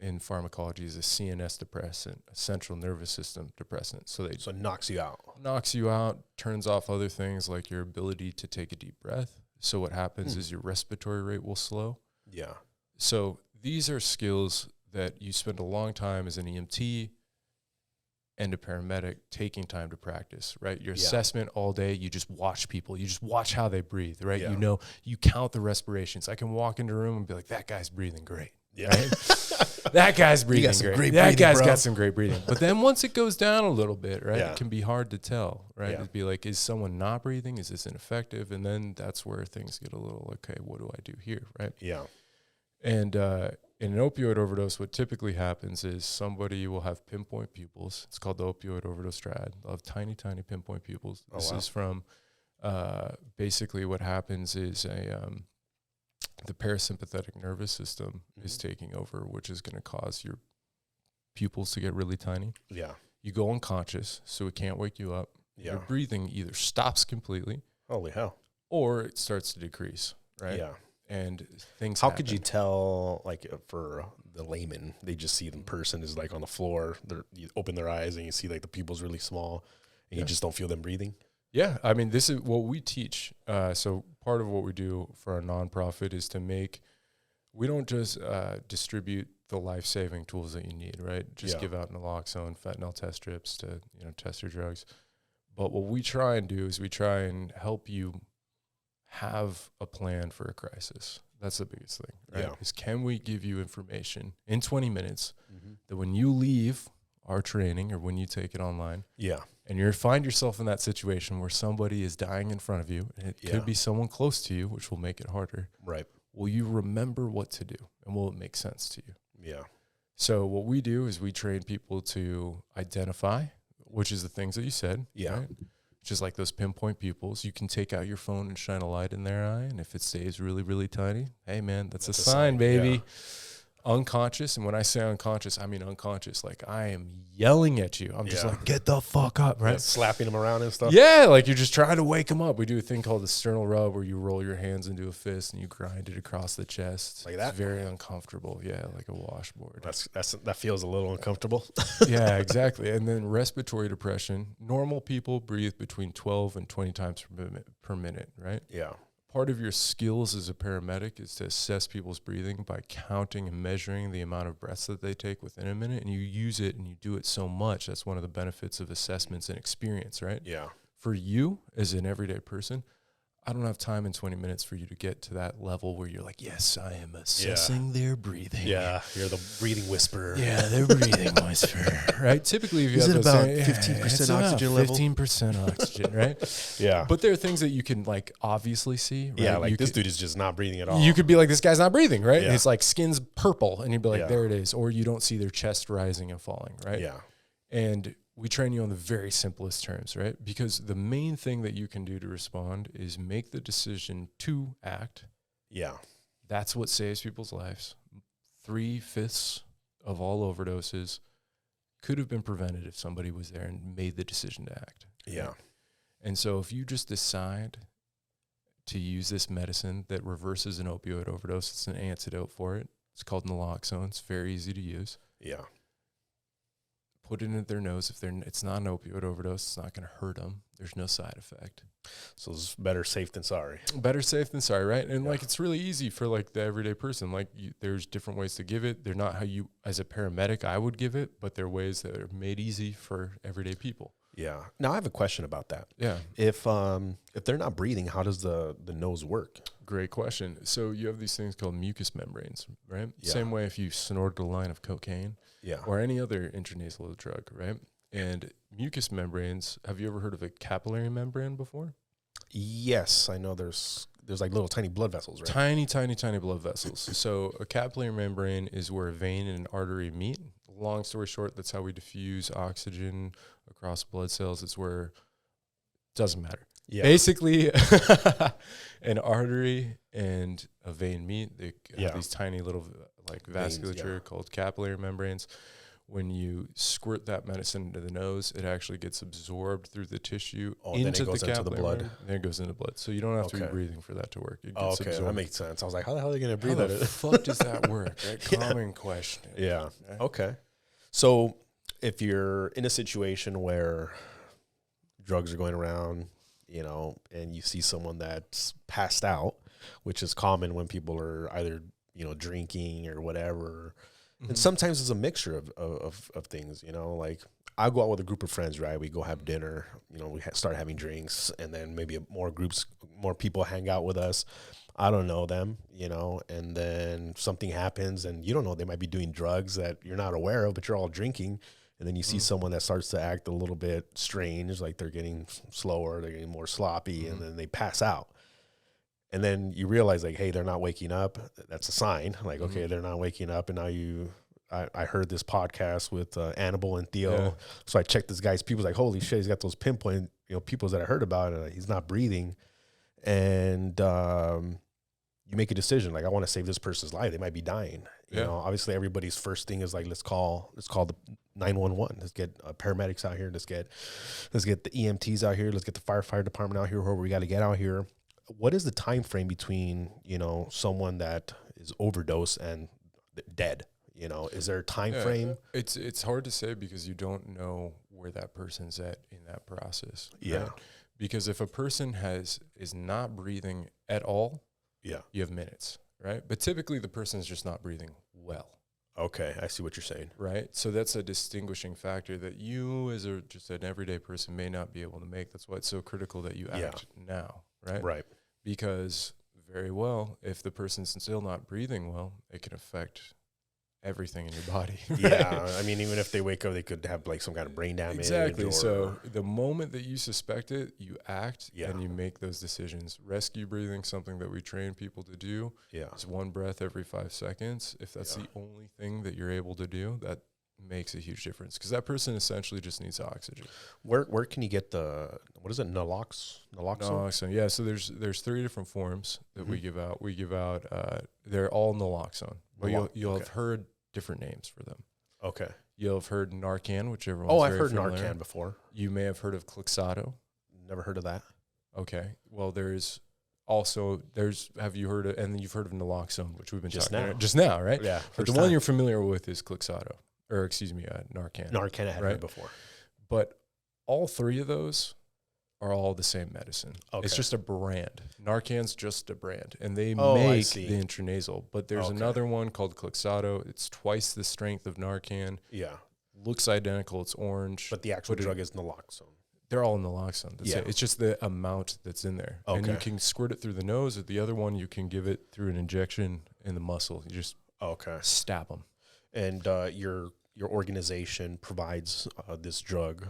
in pharmacology as a CNS depressant, a central nervous system depressant. So it knocks you out. Knocks you out, turns off other things like your ability to take a deep breath. So what happens is your respiratory rate will slow. Yeah. So these are skills that you spend a long time as an EMT and a paramedic taking time to practice, right? Your assessment all day, you just watch people. You just watch how they breathe, right? Yeah. You count the respirations. I can walk into a room and be like, that guy's breathing great. Yeah. Right? That guy's breathing great. That guy's got some great breathing. But then once it goes down a little bit, right, it can be hard to tell, right? It'd be like, is someone not breathing? Is this ineffective? And then that's where things get a little, okay, what do I do here, right? Yeah. And in an opioid overdose, what typically happens is somebody will have pinpoint pupils. It's called the opioid overdose triad. They'll have tiny, tiny pinpoint pupils. This is from basically what happens is the parasympathetic nervous system is taking over, which is going to cause your pupils to get really tiny. Yeah. You go unconscious, so it can't wake you up. Yeah. Your breathing either stops completely. Holy hell. Or it starts to decrease, right? Yeah. And things How happen. could you tell, like, for the layman, they just see the person is like on the floor, you open their eyes and you see like the pupils really small and you just don't feel them breathing? Yeah, I mean, this is what we teach. So part of what we do for our nonprofit is we don't just distribute the life-saving tools that you need, right? Just give out naloxone, fentanyl test strips to, test your drugs. But what we try and do is we try and help you have a plan for a crisis. That's the biggest thing, right? Yeah. Is can we give you information in 20 minutes that when you leave our training or when you take it online, and you find yourself in that situation where somebody is dying in front of you, and it could be someone close to you, which will make it harder. Right. Will you remember what to do, and will it make sense to you? Yeah. So what we do is we train people to identify, which is the things that you said. Yeah. Right? Just like those pinpoint pupils, you can take out your phone and shine a light in their eye, and if it stays really, really tiny, hey, man, that's a sign, baby. Yeah. Unconscious, and when I say unconscious, I mean unconscious. Like, I am yelling at you. I'm just like, get the fuck up, right? Slapping them around and stuff. Yeah, like you're just trying to wake them up. We do a thing called the sternal rub where you roll your hands into a fist and you grind it across the chest. Like that? It's very uncomfortable. Yeah, like a washboard. That feels a little uncomfortable. Yeah, exactly. And then respiratory depression. Normal people breathe between 12 and 20 times per minute, right? Yeah. Part of your skills as a paramedic is to assess people's breathing by counting and measuring the amount of breaths that they take within a minute, and you use it and you do it so much. That's one of the benefits of assessments and experience, right? Yeah. For you as an everyday person, I don't have time in 20 minutes for you to get to that level where you're like, yes, I am assessing their breathing. Yeah, you're the breathing whisperer. Yeah, their breathing whisperer, right? Typically, if you have about 15% oxygen level? 15% oxygen, right? Yeah. But there are things that you can, like, obviously see, right? Yeah, like this dude is just not breathing at all. You could be like, this guy's not breathing, right? Yeah. His, like, skin's purple, and you'd be like, there it is. Or you don't see their chest rising and falling, right? Yeah. And we train you on the very simplest terms, right? Because the main thing that you can do to respond is make the decision to act. Yeah. That's what saves people's lives. 3/5 of all overdoses could have been prevented if somebody was there and made the decision to act. Yeah. Right? And so if you just decide to use this medicine that reverses an opioid overdose, it's an antidote for it. It's called naloxone. It's very easy to use. Yeah. put it in their nose. If it's not an opioid overdose, it's not going to hurt them. There's no side effect. So it's better safe than sorry. Better safe than sorry, right? And like, it's really easy for like the everyday person. Like, there's different ways to give it. They're not how you, as a paramedic, I would give it, but they're ways that are made easy for everyday people. Yeah. Now I have a question about that. Yeah. If they're not breathing, how does the nose work? Great question. So you have these things called mucous membranes, right? Yeah. Same way if you snorted a line of cocaine, or any other intranasal drug, right? And mucous membranes, have you ever heard of a capillary membrane before? Yes, I know there's like little tiny blood vessels, right? Tiny blood vessels. So a capillary membrane is where a vein and an artery meet. Long story short, that's how we diffuse oxygen across blood cells. It's where, doesn't matter. Yeah. Basically, an artery and a vein meet. They have these tiny little like vasculature called capillary membranes. When you squirt that medicine into the nose, it actually gets absorbed through the tissue into the blood. Then it goes into blood. So you don't have to be breathing for that to work. It gets absorbed. That makes sense. I was like, how the hell are they going to breathe? How the fuck does that work? Right? Common question. Yeah. Right? Okay. So if you're in a situation where drugs are going around, and you see someone that's passed out, which is common when people are either, drinking or whatever. And sometimes it's a mixture of things, like I go out with a group of friends, right? We go have dinner, we start having drinks, and then maybe more people hang out with us. I don't know them, and then something happens and you don't know, they might be doing drugs that you're not aware of, but you're all drinking. And then you see someone that starts to act a little bit strange, like they're getting slower, they're getting more sloppy, and then they pass out. And then you realize, like, hey, they're not waking up. That's a sign. Like, okay, they're not waking up. And now I heard this podcast with Annabelle and Theo. Yeah. So I checked this guy's people's, like, holy shit, he's got those pinpoint, peoples that I heard about, and he's not breathing. And you make a decision, like, I want to save this person's life. They might be dying. You know, obviously everybody's first thing is like, let's call the 911. Let's get paramedics out here. Let's get the EMTs out here. Let's get the firefighter department out here, whoever we got to get out here. What is the time frame between, someone that is overdosed and dead? Is there a time frame? It's hard to say because you don't know where that person's at in that process. Yeah. Right? Because if a person is not breathing at all, you have minutes, right? But typically the person's just not breathing well. Okay, I see what you're saying. Right? So that's a distinguishing factor that you as just an everyday person may not be able to make. That's why it's so critical that you act now, right? Right. Because very well, if the person's still not breathing well, it can affect everything in your body. Right? Yeah. I mean, even if they wake up, they could have like some kind of brain damage. Exactly. So the moment that you suspect it, you act and you make those decisions. Rescue breathing, something that we train people to do. Yeah. It's one breath every 5 seconds. If that's the only thing that you're able to do, that makes a huge difference because that person essentially just needs oxygen. Where can you get what is it, naloxone? Yeah, so there's 3 different forms that we give out. We give out they're all naloxone. But you'll have heard different names for them. Okay. You'll have heard Narcan, which everyone's I've heard familiar. Narcan before. You may have heard of Krzywicki. Never heard of that. Okay. Well, have you heard of, and you've heard of naloxone, which we've been talking about just now, right? Yeah. But the one you're familiar with is Krzywicki. Or excuse me, Narcan. Narcan I had heard before. But all 3 of those are all the same medicine. Okay. It's just a brand. Narcan's just a brand. And they make the intranasal. But there's another one called Krzywicki. It's twice the strength of Narcan. Yeah. Looks identical. It's orange. But the actual drug is naloxone. They're all naloxone. It's just the amount that's in there. Okay. And you can squirt it through the nose. Or the other one, you can give it through an injection in the muscle. You just stab them. And your organization provides this drug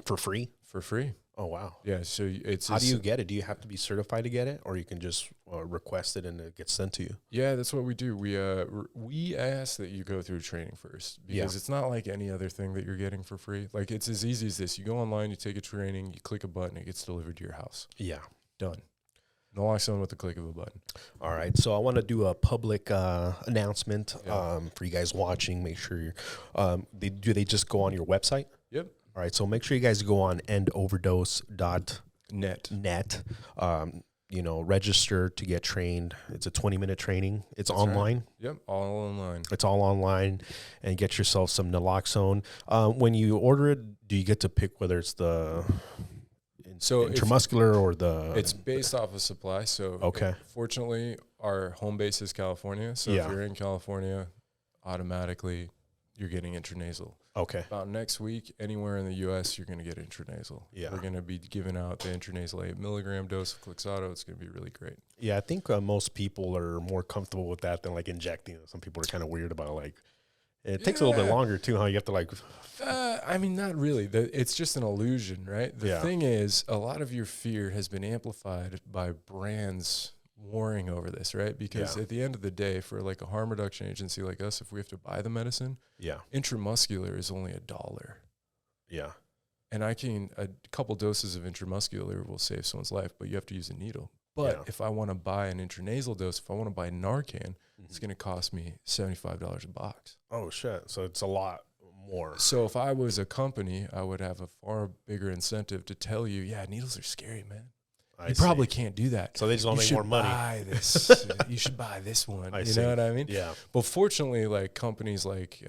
for free? For free. Oh, wow. Yeah. So how do you get it? Do you have to be certified to get it, or you can just request it and it gets sent to you? Yeah, that's what we do. We ask that you go through training first because it's not like any other thing that you're getting for free. Like it's as easy as this. You go online, you take a training, you click a button, it gets delivered to your house. Yeah. Done. Naloxone with the click of a button. All right. So I want to do a public announcement for you guys watching. Make sure do they just go on your website? Yep. All right. So make sure you guys go on endoverdose.net. register to get trained. It's a 20-minute training. It's That's online. Right. Yep, all online. It's all online, and get yourself some naloxone. When you order it, do you get to pick whether it's the intramuscular or the? It's based off of supply. So okay. Fortunately, our home base is California. So if you're in California, automatically you're getting intranasal. Okay. About next week, anywhere in the U.S., you're going to get intranasal. Yeah. We're going to be giving out the intranasal 8 milligram dose of Klixato. It's going to be really great. Yeah, I think most people are more comfortable with that than like injecting. Some people are kind of weird about like, it takes a little bit longer too, huh? You have to like. I mean, not really. It's just an illusion, right? The thing is, a lot of your fear has been amplified by brands warring over this, right? Because at the end of the day, for like a harm reduction agency like us, if we have to buy the medicine, intramuscular is only $1. Yeah. And a couple doses of intramuscular will save someone's life, but you have to use a needle. But if I want to buy an intranasal dose, if I want to buy Narcan, it's going to cost me $75 a box. Oh, shit. So it's a lot more. So if I was a company, I would have a far bigger incentive to tell you, needles are scary, man. You probably can't do that. So they just want to make more money. Buy this. You should buy this one. You know what I mean? Yeah. But fortunately, like companies like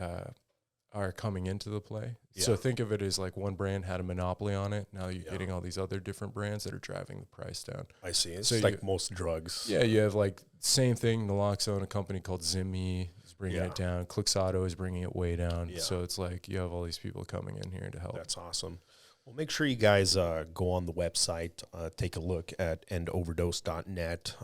are coming into the play. Yeah. So think of it as like one brand had a monopoly on it. Now you're getting all these other different brands that are driving the price down. I see. It's like most drugs. Yeah, you have like same thing. Naloxone, a company called Zimmy is bringing it down. Klixato is bringing it way down. Yeah. So it's like you have all these people coming in here to help. That's awesome. Well, make sure you guys go on the website, take a look at endoverdose.net,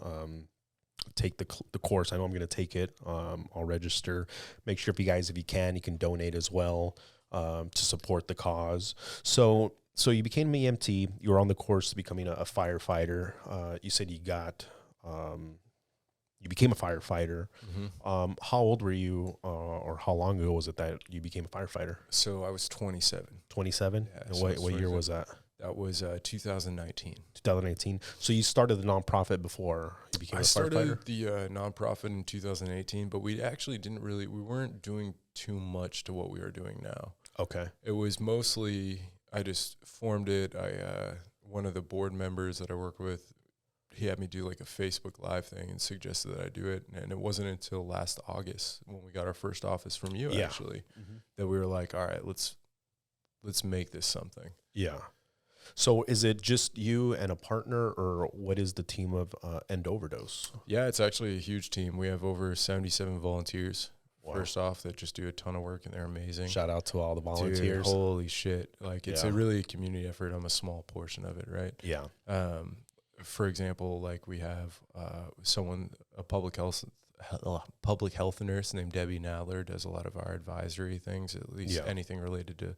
take the course. I know I'm going to take it. I'll register. Make sure if you can donate as well to support the cause. So you became an EMT. You were on the course to becoming a firefighter. You said you became a firefighter. Mm-hmm. How old were you, or how long ago was it that you became a firefighter? So I was 27. 27? Yeah, and what year was that? That was 2019. 2018. So you started the nonprofit before you became a firefighter? I started the nonprofit in 2018, but we actually we weren't doing too much to what we are doing now. Okay. It was mostly, I just formed it. One of the board members that I work with, he had me do like a Facebook Live thing and suggested that I do it. And it wasn't until last August when we got our first office from you, actually, that we were like, all right, let's make this something. Yeah. So is it just you and a partner, or what is the team of End Overdose? Yeah, it's actually a huge team. We have over 77 volunteers. Wow. First off, that just do a ton of work, and they're amazing. Shout out to all the volunteers. Dude, holy shit. Like, it's really a community effort. I'm a small portion of it, right? Yeah. For example, like we have a public health nurse named Debbie Nadler does a lot of our advisory things, at least anything related to,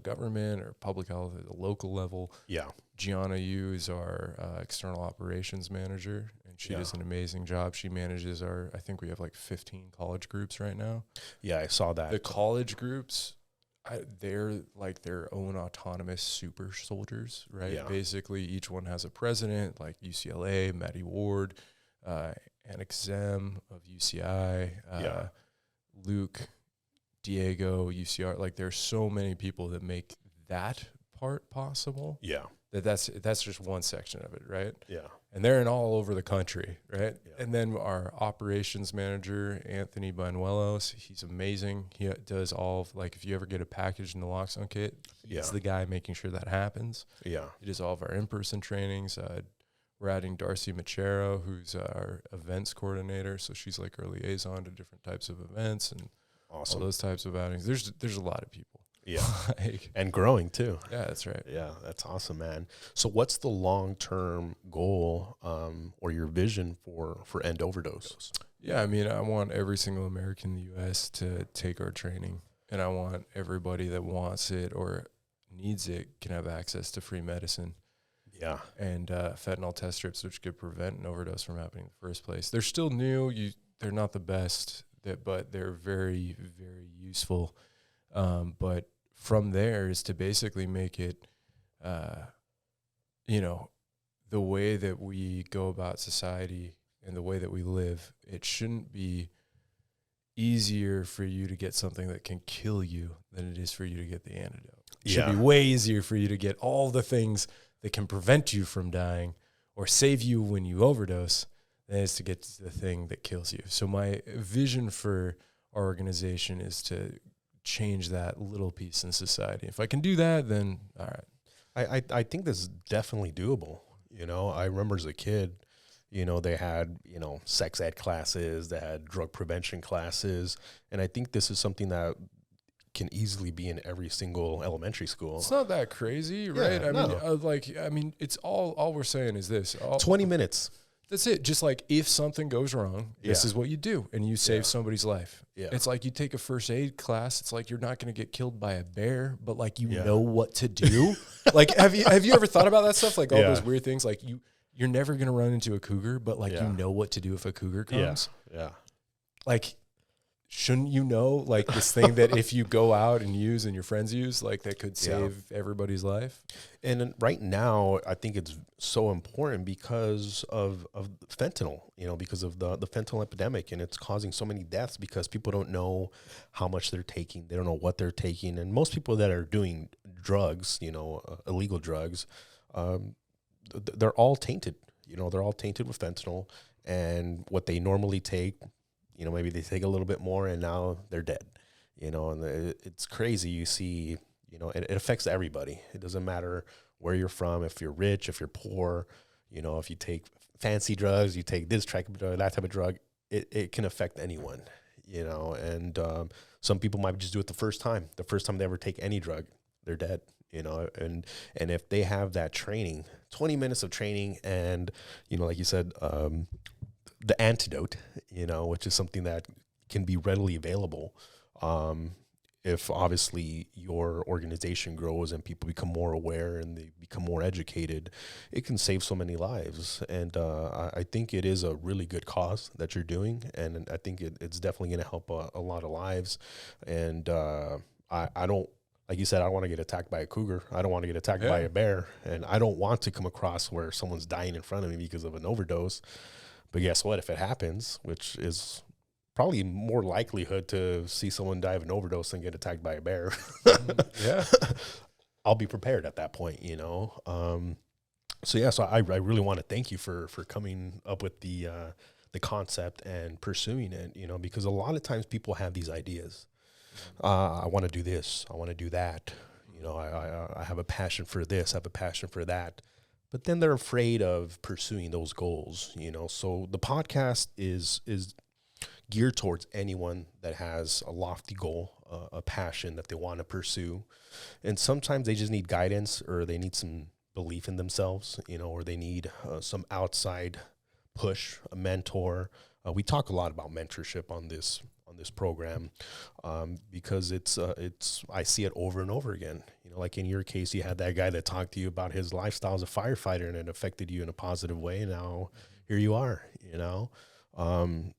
government or public health at the local level. Yeah. Gianna Yu is our external operations manager, and she does an amazing job. She manages I think we have like 15 college groups right now. Yeah, I saw that. The college groups, they're like their own autonomous super soldiers, right? Yeah. Basically, each one has a president, like UCLA, Maddie Ward, Annick Zem of UCI, Luke, Diego, UCR. Like, there's so many people that make that part possible. Yeah. That's just one section of it, right? Yeah. And they're in all over the country, right? Yeah. And then our operations manager, Anthony Banuelos, he's amazing. He does all of, like, if you ever get a package naloxone kit, he's the guy making sure that happens. Yeah. He does all of our in-person trainings. We're adding Darcy Machero, who's our events coordinator. So she's like our liaison to different types of events and all those types of outings. There's a lot of people. Yeah. And growing too. Yeah, that's right. Yeah, that's awesome, man. So what's the long-term goal or your vision for End Overdose? Yeah, I mean, I want every single American in the U.S. to take our training, and I want everybody that wants it or needs it can have access to free medicine. Yeah. And fentanyl test strips, which could prevent an overdose from happening in the first place. They're still new. They're not the best, but they're very, very useful. But from there is to basically make it, the way that we go about society and the way that we live, it shouldn't be easier for you to get something that can kill you than it is for you to get the antidote. It should be way easier for you to get all the things that can prevent you from dying or save you when you overdose than it is to get to the thing that kills you. So my vision for our organization is to change that little piece in society. If I can do that, then all right. I think this is definitely doable. You know, I remember as a kid, you know, they had, you know, sex ed classes, they had drug prevention classes. And I think this is something that can easily be in every single elementary school. It's not that crazy, right? I mean, it's all we're saying is this. 20 minutes. That's it. Just like if something goes wrong, this is what you do, and you save somebody's life. Yeah. It's like you take a first aid class. It's like you're not going to get killed by a bear, but like you know what to do. Like have you ever thought about that stuff? Like all those weird things. Like you're never going to run into a cougar, but like you know what to do if a cougar comes. Yeah. Like, shouldn't you know, like this thing that if you go out and use and your friends use, like that could save everybody's life? And right now, I think it's so important because of fentanyl, you know, because of the fentanyl epidemic, and it's causing so many deaths because people don't know how much they're taking. They don't know what they're taking. And most people that are doing drugs, you know, illegal drugs, they're all tainted, you know, they're all tainted with fentanyl, and what they normally take, you know, maybe they take a little bit more and now they're dead, you know, and it's crazy. You see, you know, it affects everybody. It doesn't matter where you're from, if you're rich, if you're poor, you know, if you take fancy drugs, you take this type of drug, that type of drug, it can affect anyone, you know, and some people might just do it the first time they ever take any drug, they're dead, you know, and if they have that training, 20 minutes of training and, you know, like you said, the antidote, you know, which is something that can be readily available. If obviously your organization grows and people become more aware and they become more educated, it can save so many lives. And I think it is a really good cause that you're doing. And I think it's definitely going to help a lot of lives. And I don't, like you said, I don't want to get attacked by a cougar. I don't want to get attacked by a bear. And I don't want to come across where someone's dying in front of me because of an overdose. But guess what? If it happens, which is probably more likelihood to see someone die of an overdose than get attacked by a bear, I'll be prepared at that point, you know. So I really want to thank you for coming up with the concept and pursuing it, you know, because a lot of times people have these ideas. I want to do this. I want to do that. You know, I have a passion for this. I have a passion for that. But then they're afraid of pursuing those goals, you know. So the podcast is geared towards anyone that has a lofty goal, a passion that they want to pursue. And sometimes they just need guidance, or they need some belief in themselves, you know, or they need some outside push, a mentor. We talk a lot about mentorship on this program because it's I see it over and over again. You know, like in your case, you had that guy that talked to you about his lifestyle as a firefighter, and it affected you in a positive way. And now here you are, you know.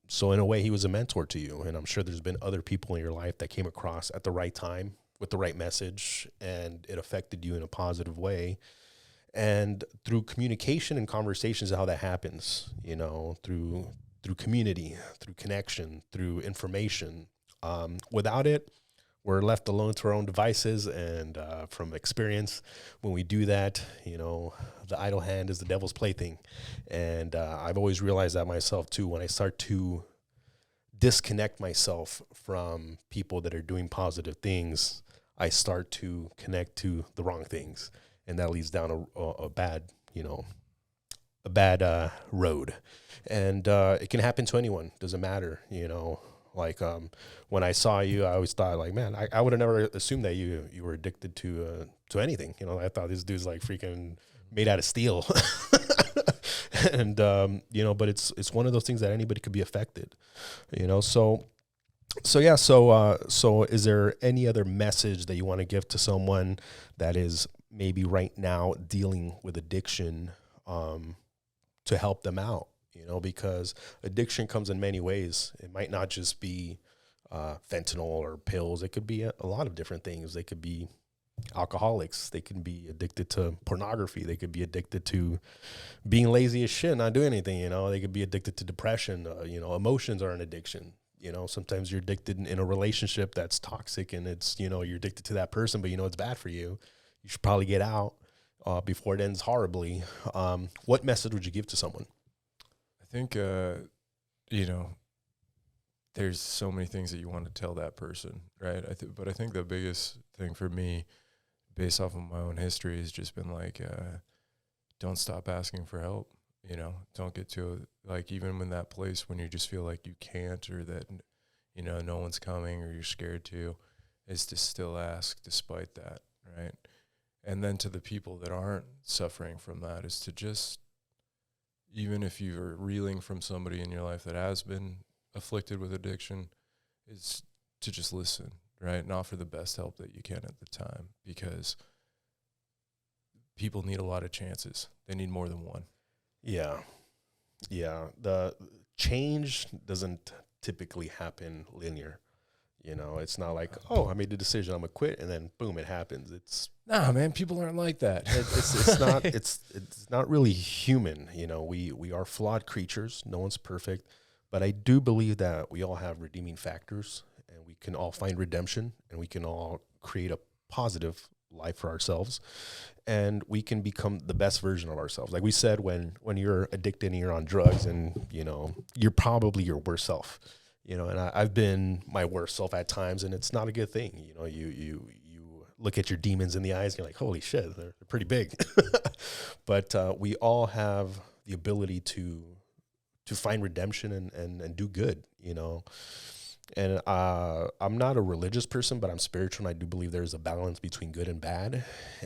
So in a way, he was a mentor to you, and I'm sure there's been other people in your life that came across at the right time with the right message, and it affected you in a positive way. And through communication and conversations, how that happens, you know, through community, through connection, through information. Without it, we're left alone to our own devices. And from experience, when we do that, you know, the idle hand is the devil's plaything. And I've always realized that myself too. When I start to disconnect myself from people that are doing positive things, I start to connect to the wrong things. And that leads down a bad, you know, a bad road. And it can happen to anyone. Doesn't matter, you know. Like when I saw you, I always thought, like, man, I would have never assumed that you were addicted to anything. You know, I thought this dude's like freaking made out of steel. And you know, but it's one of those things that anybody could be affected. You know, so is there any other message that you want to give to someone that is maybe right now dealing with addiction, to help them out? You know, because addiction comes in many ways. It might not just be fentanyl or pills. It could be a lot of different things. They could be alcoholics. They can be addicted to pornography. They could be addicted to being lazy as shit, not doing anything. You know, they could be addicted to depression. You know, emotions are an addiction. You know, sometimes you're addicted in a relationship that's toxic, and it's, you know, you're addicted to that person, but you know it's bad for you. You should probably get out. before it ends horribly, what message would you give to someone? I think, there's so many things that you want to tell that person, right? But I think the biggest thing for me, based off of my own history, has just been like, don't stop asking for help. Don't get to even when that place when you just feel like you can't, or that, no one's coming, or you're scared to, is to still ask despite that, right? And then to the people that aren't suffering from that, is to just, even if you're reeling from somebody in your life that has been afflicted with addiction, is to just listen, right? And offer the best help that you can at the time, because people need a lot of chances. They need more than one. Yeah. The change doesn't typically happen linear. It's not like, I made the decision, I'm gonna quit, and then boom, it happens. It's nah, man. People aren't like that. It's not. It's not really human. We are flawed creatures. No one's perfect, but I do believe that we all have redeeming factors, and we can all find redemption, and we can all create a positive life for ourselves, and we can become the best version of ourselves. Like we said, when you're addicted and you're on drugs, and you're probably your worst self. And I've been my worst self at times, and it's not a good thing. You look at your demons in the eyes, and you're like, holy shit, they're pretty big. But we all have the ability to find redemption and do good, And I'm not a religious person, but I'm spiritual, and I do believe there's a balance between good and bad.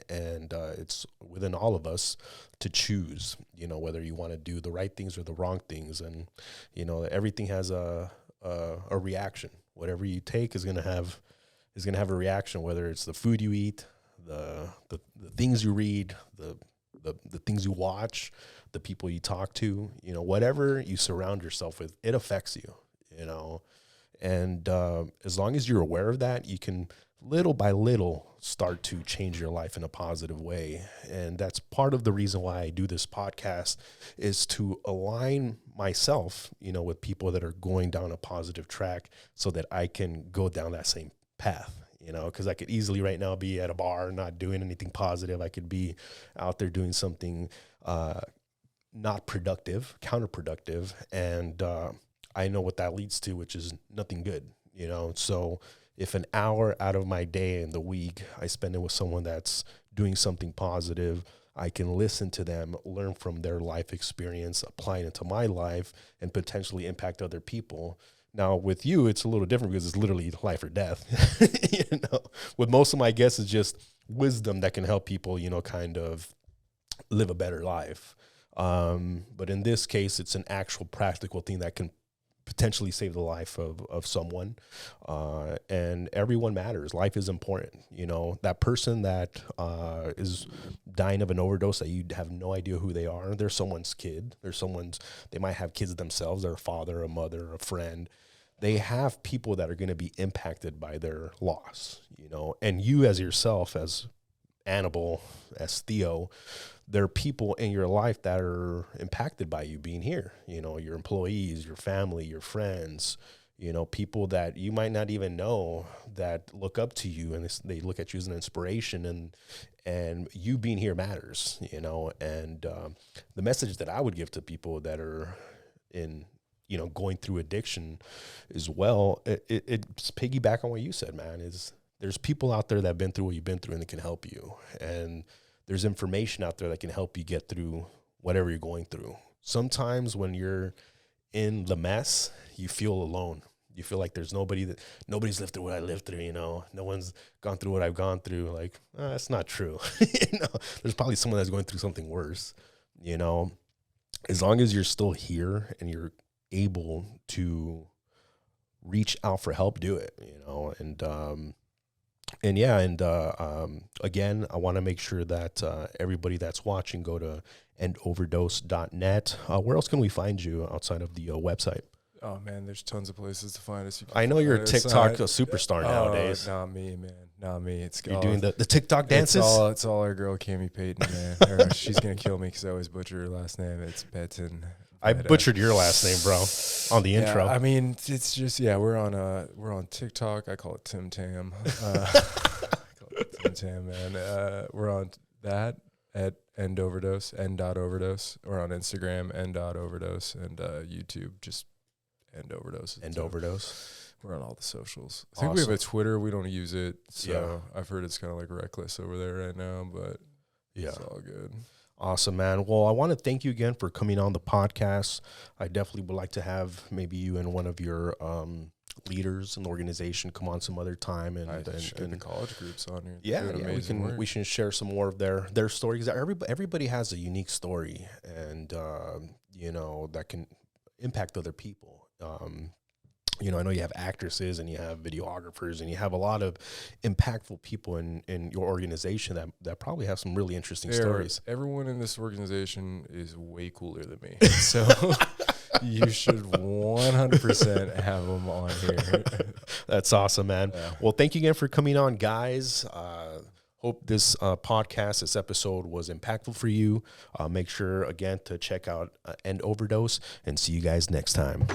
And it's within all of us to choose, whether you want to do the right things or the wrong things. And, everything has a reaction. Whatever you take is gonna have a reaction, whether it's the food you eat, the things you read, the things you watch, the people you talk to, whatever you surround yourself with, it affects you, and as long as you're aware of that, you can little by little start to change your life in a positive way. And that's part of the reason why I do this podcast, is to align myself, with people that are going down a positive track, so that I can go down that same path, because I could easily right now be at a bar, not doing anything positive. I could be out there doing something not productive, counterproductive. And I know what that leads to, which is nothing good, So if an hour out of my day in the week I spend it with someone that's doing something positive, I can listen to them, learn from their life experience, apply it into my life, and potentially impact other people. Now, with you, it's a little different, because it's literally life or death. With most of my guests, it's just wisdom that can help people, kind of live a better life. But in this case, it's an actual practical thing that can potentially save the life of someone. And everyone matters. Life is important. That person that is dying of an overdose that you have no idea who they are, they're someone's kid. They might have kids themselves, their father, a mother, a friend. They have people that are going to be impacted by their loss, and you as yourself, as Annabelle, as Theo, there are people in your life that are impacted by you being here, your employees, your family, your friends, people that you might not even know that look up to you, and they look at you as an inspiration, and you being here matters, and the message that I would give to people that are in, going through addiction as well, it's piggyback on what you said, man, is there's people out there that have been through what you've been through, and they can help you. And there's information out there that can help you get through whatever you're going through. Sometimes when you're in the mess, you feel alone. You feel like there's nobody's lived through what I lived through, No one's gone through what I've gone through. Like, that's not true. There's probably someone that's going through something worse, As long as you're still here and you're able to reach out for help, do it, again, I want to make sure that everybody that's watching, go to endoverdose.net. Where else can we find you outside of the website? Oh, man, there's tons of places to find us. I know you're a TikTok superstar nowadays. Not me, man. Not me. You're doing the TikTok dances? It's all our girl, Cami Payton, man. She's going to kill me because I always butcher her last name. It's Betten. I butchered your last name, bro, on the intro. I mean, it's just, we're on TikTok. I call it Tim Tam. Tim Tam, man. We're on that. at End Overdose, End.overdose, or on Instagram, End.overdose, and YouTube, just End Overdose. End Overdose. We're on all the socials. I think we have a Twitter. We don't use it, so I've heard it's kind of like reckless over there right now, but it's all good. Awesome, man. Well, I want to thank you again for coming on the podcast. I definitely would like to have maybe you and one of your leaders in the organization come on some other time and the college groups on here. Yeah, we should share some more of their stories. Everybody has a unique story, and you know, that can impact other people. You know, I know you have actresses and you have videographers and you have a lot of impactful people in your organization that probably have some really interesting stories. Everyone in this organization is way cooler than me, so you should 100% have them on here. That's awesome, man. Yeah. Well, thank you again for coming on, guys. Hope this podcast, this episode was impactful for you. Make sure, again, to check out End Overdose, and see you guys next time.